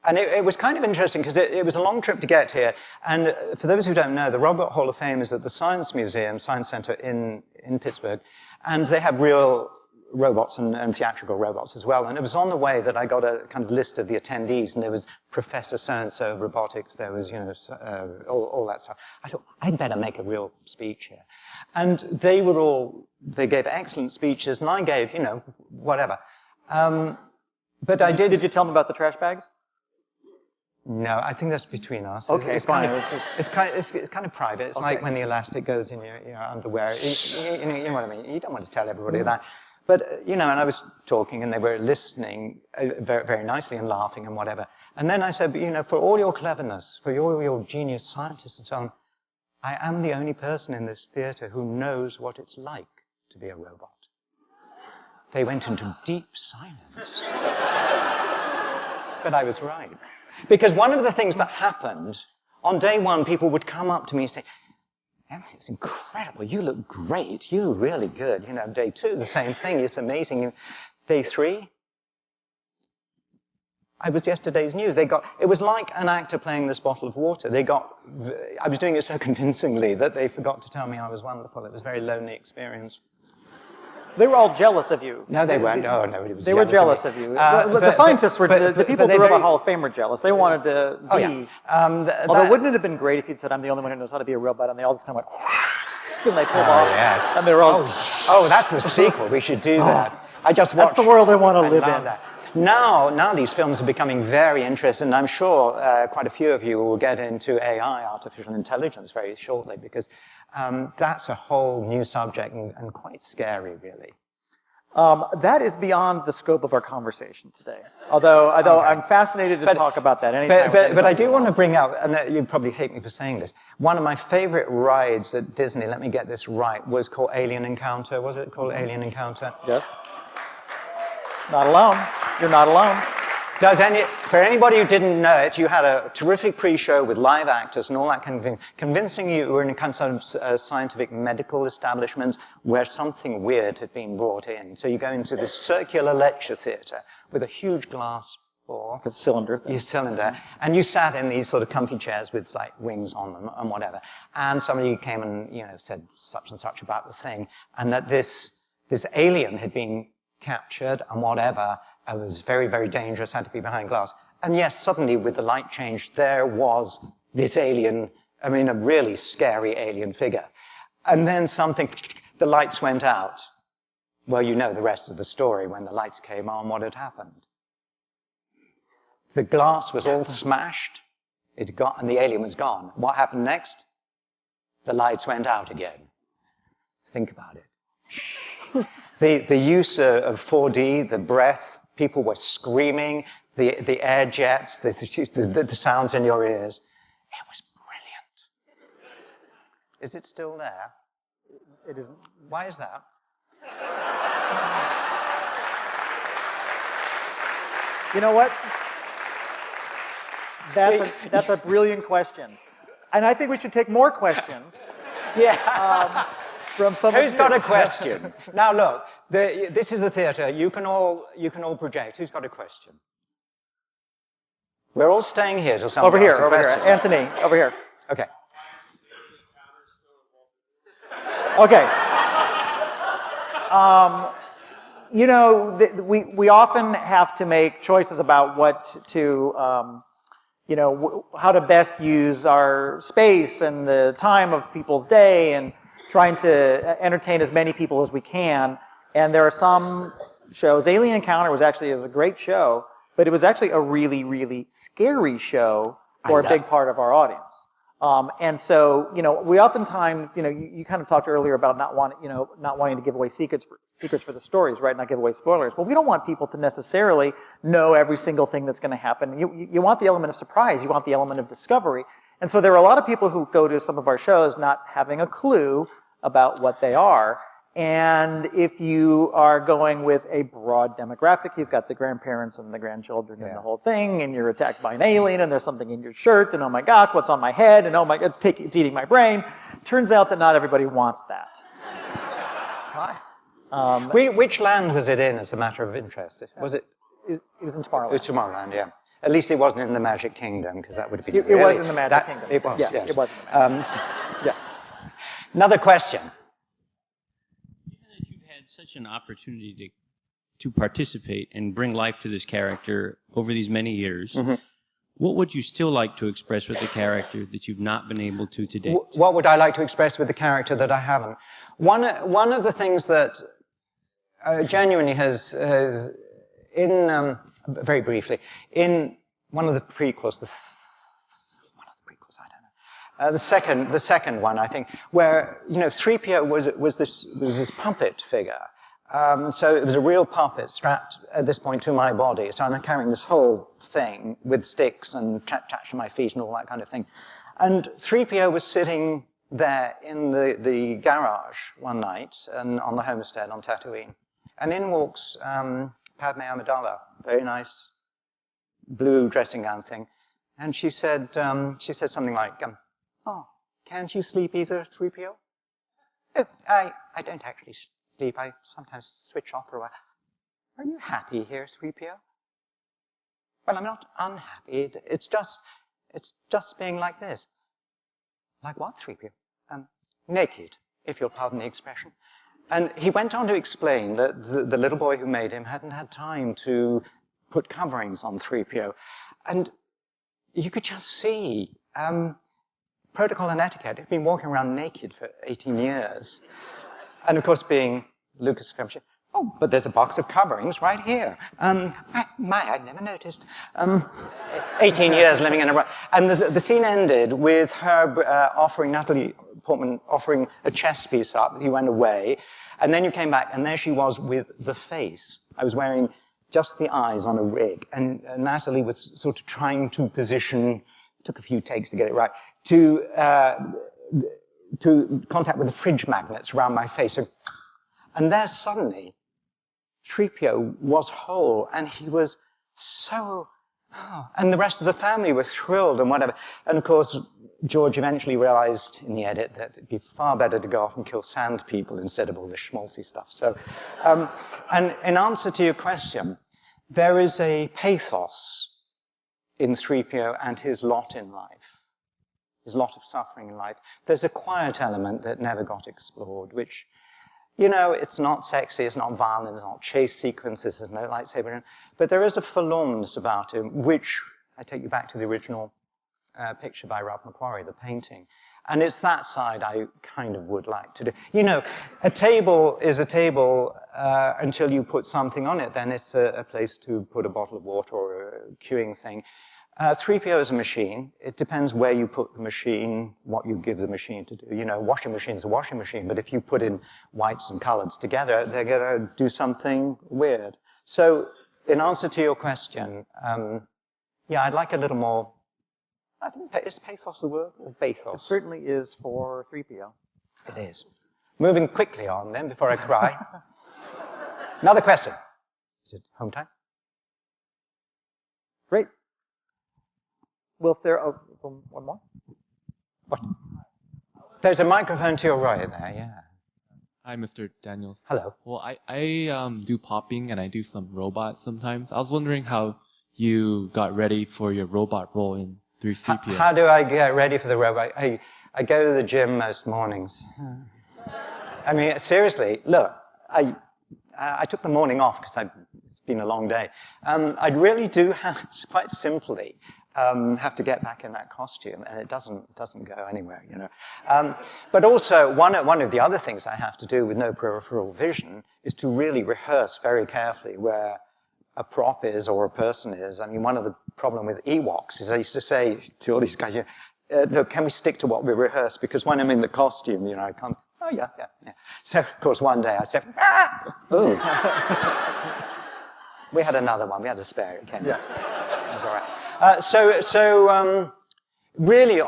And it was kind of interesting because it was a long trip to get here. And for those who don't know, the Robot Hall of Fame is at the Science Museum, Science Center in Pittsburgh. And they have real robots and theatrical robots as well. And it was on the way that I got a kind of list of the attendees. And there was Professor so-and-so of robotics. There was, you know, all that stuff. I thought, I'd better make a real speech here. And they gave excellent speeches. And I gave, you know, whatever. But I did... Did you tell them about the trash bags? No, I think that's between us. Okay, it's fine. It's kind of private. It's like when the elastic goes in your underwear. You know what I mean? You don't want to tell everybody that. But, you know, and I was talking and they were listening very, very nicely and laughing and whatever. And then I said, but, you know, for all your cleverness, for all your genius scientists and so on, I am the only person in this theater who knows what it's like to be a robot. They went into deep silence. But I was right. Because one of the things that happened, on day one, people would come up to me and say, Anthony, it's incredible. You look great. You're really good. You know, day two, the same thing. It's amazing. Day three, I was yesterday's news. It was like an actor playing this bottle of water. I was doing it so convincingly that they forgot to tell me I was wonderful. It was a very lonely experience. They were all jealous of you. No, they weren't. Oh, nobody was. They were jealous of you. The scientists were, the people at the Robot Hall of Fame were jealous. They wanted to be. Oh, yeah. Although, wouldn't it have been great if you'd said, I'm the only one who knows how to be a robot, and they all just kind of went, and they pulled off. Yeah. And they were all. Oh, that's the sequel. We should do that. I just watched. That's the world I want to live in. That. Now these films are becoming very interesting, and I'm sure quite a few of you will get into AI, artificial intelligence, very shortly, because that's a whole new subject and quite scary, really. That is beyond the scope of our conversation today. Although okay. I'm fascinated to talk about that anytime. But I do want to bring out, and you probably hate me for saying this, one of my favorite rides at Disney, let me get this right, was called Alien Encounter. Was it called Alien Encounter? Yes. Not alone. You're not alone. For anybody who didn't know it, you had a terrific pre-show with live actors and all that kind of thing, convincing you were in a kind of scientific medical establishment where something weird had been brought in. So you go into this circular lecture theater with a huge glass door. A cylinder thing. Your cylinder. And you sat in these sort of comfy chairs with like wings on them and whatever. And somebody came and, you know, said such and such about the thing, and that this alien had been captured and whatever. It was very, very dangerous, had to be behind glass. And yes, suddenly with the light change, there was this alien, I mean, a really scary alien figure. And then the lights went out. Well, you know the rest of the story. When the lights came on, what had happened? The glass was all smashed, and the alien was gone. What happened next? The lights went out again. Think about it. The use of 4D, the breath, people were screaming, the air jets, the sounds in your ears. It was brilliant. Is it still there? It isn't. Why is that? You know what? That's a brilliant question. And I think we should take more questions. Yeah. From someone Who's got a question? Now look, this is a theater. You can all project. Who's got a question? We're all staying here till someone asks a question. Here. Anthony, over here. Okay. Okay. you know, we often have to make choices about what to, you know, how to best use our space and the time of people's day and trying to entertain as many people as we can. And there are some shows, Alien Encounter it was a great show, but it was actually a really, really scary show for a big part of our audience. And so, you know, we oftentimes, you know, you kind of talked earlier about not wanting to give away secrets for the stories, right? Not give away spoilers. Well, we don't want people to necessarily know every single thing that's going to happen. You want the element of surprise. You want the element of discovery. And so there are a lot of people who go to some of our shows not having a clue about what they are. And if you are going with a broad demographic, you've got the grandparents and the grandchildren and the whole thing, and you're attacked by an alien, and there's something in your shirt, and oh my gosh, what's on my head, and oh my god, it's eating my brain. Turns out that not everybody wants that. Right. Which land was it in, as a matter of interest? Was it? It was in Tomorrowland. It was Tomorrowland, yeah. At least it wasn't in the Magic Kingdom, because that would have been. It was in the Magic Kingdom. It was. Yes, it was in the Magic Kingdom. Yes. Another question. Such an opportunity to participate and bring life to this character over these many years. What would you still like to express with the character that you've not been able to date? What would I like to express with the character that I haven't? One of the things that genuinely has in very briefly in one of the prequels, the second one, I think, where, you know, 3PO was this puppet figure. So it was a real puppet strapped at this point to my body. So I'm carrying this whole thing with sticks and attached to my feet and all that kind of thing. And 3PO was sitting there in the garage one night and on the homestead on Tatooine. And in walks Padme Amidala, very nice blue dressing gown thing. And she said something like, "Oh, can't you sleep either, 3PO? Oh, I don't actually sleep. I sometimes switch off for a while. Are you happy here, 3PO? Well, I'm not unhappy. It's just being like this. Like what, 3PO? Naked, if you'll pardon the expression." And he went on to explain that the little boy who made him hadn't had time to put coverings on 3PO. And you could just see protocol and etiquette. He'd been walking around naked for 18 years. And of course, being Lucasfilm, oh, but there's a box of coverings right here. I never noticed. 18 years living in a row. And the scene ended with her offering, Natalie Portman offering a chest piece up. He went away. And then you came back, and there she was with the face. I was wearing just the eyes on a rig. And Natalie was sort of trying to position, took a few takes to get it right, to contact with the fridge magnets around my face. And there suddenly, 3PO was whole, and he was so, and the rest of the family were thrilled and whatever. And of course, George eventually realized in the edit that it'd be far better to go off and kill sand people instead of all this schmaltzy stuff. So, and in answer to your question, there is a pathos in 3PO and his lot in life. His lot of suffering in life. There's a quiet element that never got explored, which, you know, it's not sexy, it's not violent, it's not chase sequences, there's no lightsaber, but there is a forlornness about him, which, I take you back to the original picture by Ralph McQuarrie, the painting. And it's that side I kind of would like to do. You know, a table is a table until you put something on it, then it's a place to put a bottle of water or a queuing thing. 3PO is a machine. It depends where you put the machine, what you give the machine to do. You know, washing machine's a washing machine, but if you put in whites and colors together, they're going to do something weird. So, in answer to your question, yeah, I'd like a little more, I think, is pathos the word? Or bathos? It certainly is for 3PO. It is. Moving quickly on then, before I cry. Another question. Is it home time? Great. Well, if there are, one more? What? There's a microphone to your right there, yeah. Hi, Mr. Daniels. Hello. Well, I do popping and I do some robots sometimes. I was wondering how you got ready for your robot role in 3CPO. How do I get ready for the robot? I go to the gym most mornings. I mean, seriously, look, I took the morning off because it's been a long day. I really do have, quite simply, have to get back in that costume, and it doesn't go anywhere, you know. But also, one of the other things I have to do with no peripheral vision is to really rehearse very carefully where a prop is or a person is. I mean, one of the problem with Ewoks is I used to say to all these guys, look, can we stick to what we rehearsed? Because when I'm in the costume, you know, I can't, oh yeah. So, of course, one day I said, ooh. We had another one, we had a spare, it came. Yeah. It was all right. Really,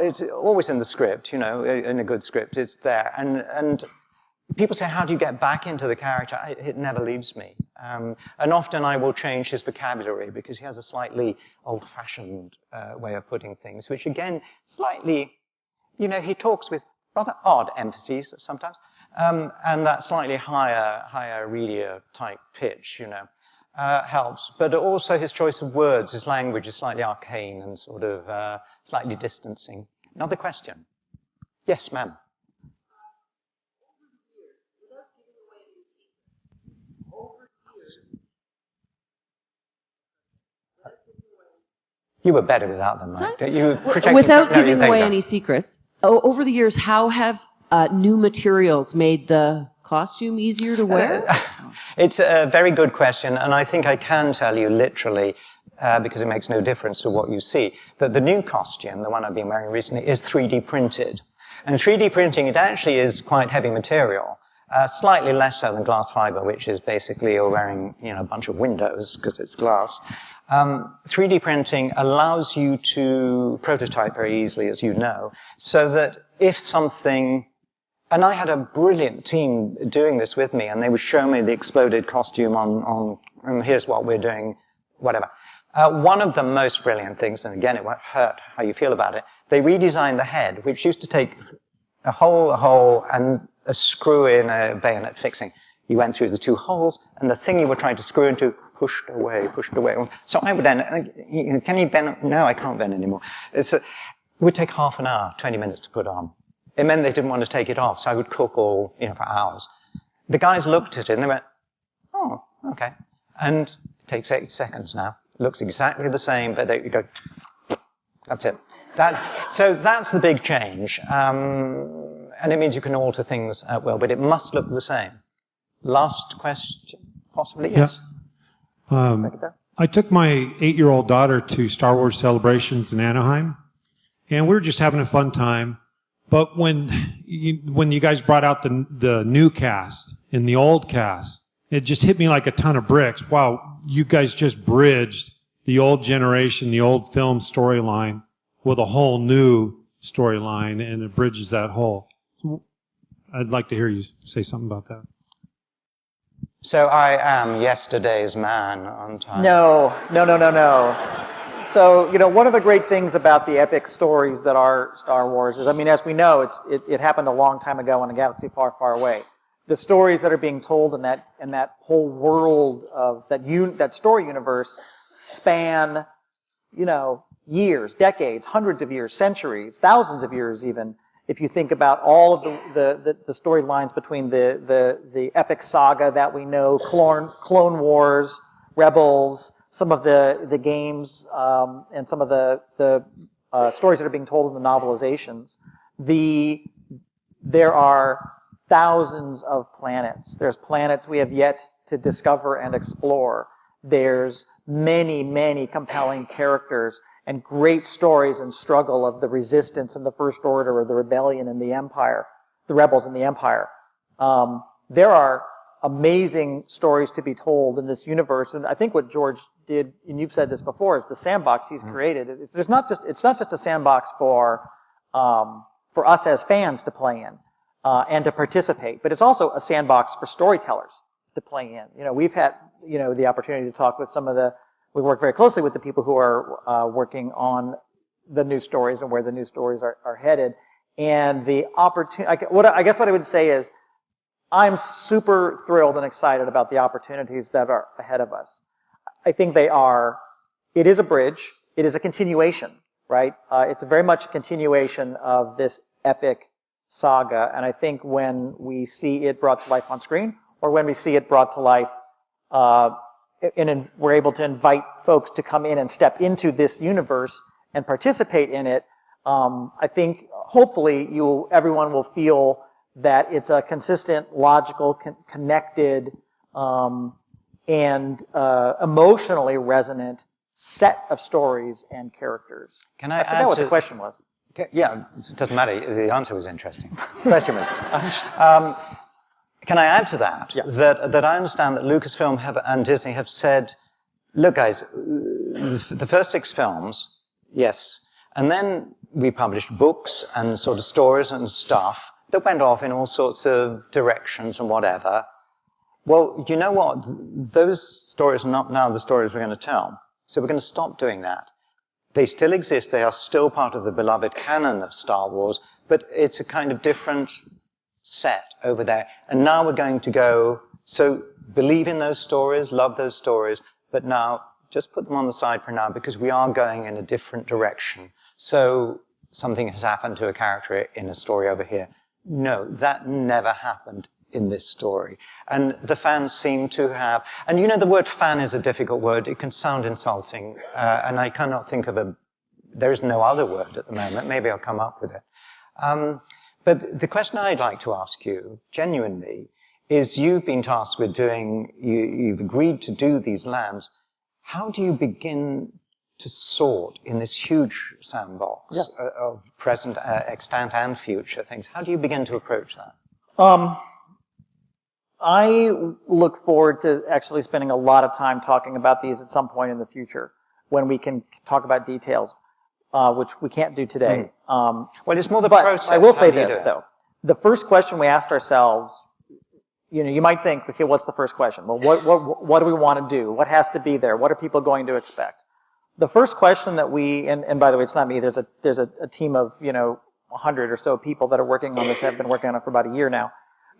it's always in the script, you know, in a good script, it's there. And people say, how do you get back into the character? It never leaves me. And often I will change his vocabulary because he has a slightly old-fashioned way of putting things, which again, slightly, you know, he talks with rather odd emphases sometimes, and that slightly higher, readier type pitch, you know, helps. But also his choice of words, his language is slightly arcane and sort of slightly distancing. Another question? Yes, ma'am. You were better without them, right? You without giving away any secrets, over the years, how have new materials made the costume easier to wear? It's a very good question, and I think I can tell you literally, because it makes no difference to what you see, that the new costume, the one I've been wearing recently, is 3D printed. And 3D printing, it actually is quite heavy material. Slightly less so than glass fiber, which is basically you're wearing, you know, a bunch of windows because it's glass. 3D printing allows you to prototype very easily, as you know, so that if something, and I had a brilliant team doing this with me, and they would show me the exploded costume and here's what we're doing, whatever. One of the most brilliant things, and again, it won't hurt how you feel about it, they redesigned the head, which used to take a hole, and a screw in a bayonet fixing. You went through the two holes, and the thing you were trying to screw into pushed away. So I would then, can you bend? No, I can't bend anymore. It would take half an hour, 20 minutes to put on. It meant they didn't want to take it off, so I would cook all, you know, for hours. The guys looked at it and they went, oh, okay. And it takes 8 seconds now. It looks exactly the same, but you go, that's it. So that's the big change. And it means you can alter things at will, but it must look the same. Last question, possibly? Yes. I took my 8-year-old daughter to Star Wars celebrations in Anaheim, and we were just having a fun time. But when you guys brought out the new cast and the old cast, it just hit me like a ton of bricks. Wow, you guys just bridged the old generation, the old film storyline with a whole new storyline, and it bridges that whole. I'd like to hear you say something about that. So I am yesterday's man on time. No. So, you know, one of the great things about the epic stories that are Star Wars is, I mean, as we know, it happened a long time ago in a galaxy far, far away. The stories that are being told in that whole world of that story universe span, you know, years, decades, hundreds of years, centuries, thousands of years even. If you think about all of the storylines between the epic saga that we know, Clone Wars, Rebels, some of the games, and some of the stories that are being told in the novelizations, there are thousands of planets. There's planets we have yet to discover and explore. There's many, many compelling characters and great stories and struggle of the resistance and the First Order, or the rebellion and the Empire, the rebels in the Empire. There are amazing stories to be told in this universe, and I think what George did, and you've said this before, is the sandbox he's created. It's not just a sandbox for us as fans to play in and to participate, but it's also a sandbox for storytellers to play in. You know, we've had the opportunity to talk with some of we work very closely with the people who are working on the new stories and where the new stories are headed. And the opportunity, I guess what I would say is, I'm super thrilled and excited about the opportunities that are ahead of us. I think it is a bridge, it is a continuation, right? It's very much a continuation of this epic saga, and I think when we see it brought to life on screen, or when we see it brought to life, and we're able to invite folks to come in and step into this universe and participate in it, I think hopefully everyone will feel that it's a consistent, logical, connected, and emotionally resonant set of stories and characters. Can I forgot what the question was. Yeah, it doesn't matter. The answer was interesting. The question was. Can I add to that? Yeah. That I understand that Lucasfilm and Disney have said, look, guys, the first 6 films, yes, and then we published books and sort of stories and stuff that went off in all sorts of directions and whatever. Well, you know what? Those stories are not now the stories we're going to tell. So we're going to stop doing that. They still exist. They are still part of the beloved canon of Star Wars, but it's a kind of different set over there. And now we're going to go, so believe in those stories, love those stories, but now just put them on the side for now because we are going in a different direction. So something has happened to a character in a story over here. No, that never happened in this story. And the fans seem to have, and you know, the word fan is a difficult word. It can sound insulting, and I cannot think of there is no other word at the moment. Maybe I'll come up with it. But the question I'd like to ask you, genuinely, is you've been tasked with you've agreed to do these lands. How do you begin to sort in this huge sandbox of present, extant, and future things? How do you begin to approach that? I look forward to actually spending a lot of time talking about these at some point in the future when we can talk about details, which we can't do today. Well, it's more the process. I will say this, though. The first question we asked ourselves, you might think, okay, what's the first question? Well, what do we want to do? What has to be there? What are people going to expect? The first question that and by the way, it's not me, there's a team of, 100 or so people that are working on this, have been working on it for about a year now.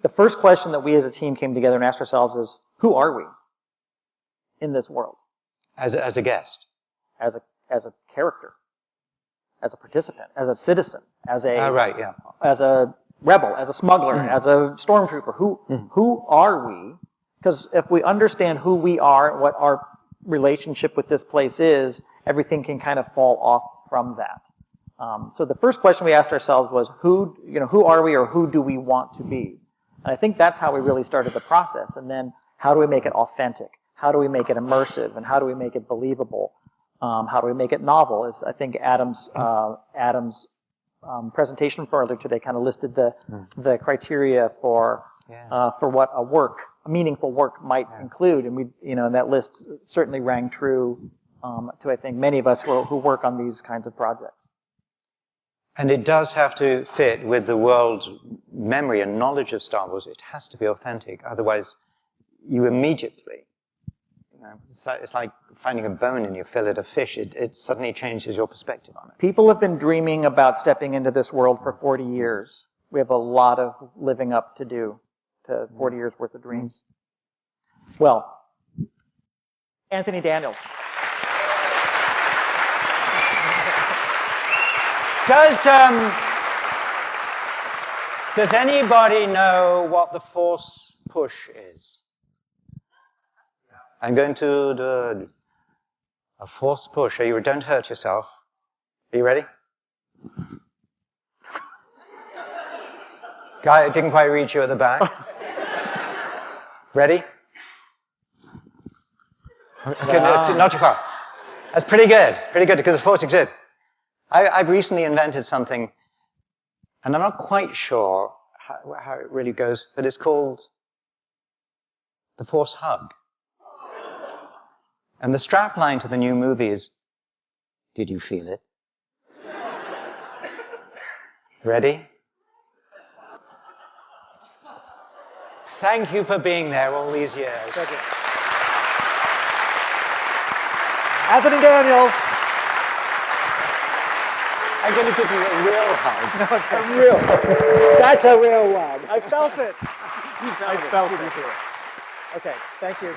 The first question that we as a team came together and asked ourselves is, who are we in this world? As a guest? As a character, as a participant, as a citizen, as a rebel, as a smuggler, as a stormtrooper. Who are we? Because if we understand who we are, what our relationship with this place is, everything can kind of fall off from that. So the first question we asked ourselves was, who are we, or who do we want to be? And I think that's how we really started the process. And then how do we make it authentic? How do we make it immersive? And how do we make it believable? How do we make it novel? As I think Adam's presentation for earlier today kind of listed the criteria for what a meaningful work might include. And and that list certainly rang true to, I think, many of us who work on these kinds of projects. And it does have to fit with the world memory and knowledge of Star Wars. It has to be authentic. Otherwise, you immediately, it's like finding a bone in your fillet of fish. It suddenly changes your perspective on it. People have been dreaming about stepping into this world for 40 years. We have a lot of living up to do to 40 years worth of dreams. Well, Anthony Daniels. Does anybody know what the force push is? I'm going to do a force push. Don't hurt yourself. Are you ready? Guy, I didn't quite reach you at the back. Ready? Okay, not too far. That's pretty good. Pretty good, because the force exists. I've recently invented something, and I'm not quite sure how it really goes, but it's called the Force Hug. And the strapline to the new movie is, did you feel it? Ready? Thank you for being there all these years. Thank you. Anthony Daniels. I'm going to give you a real hug. Okay. A real. That's a real one. I felt it. I felt it. Okay, thank you.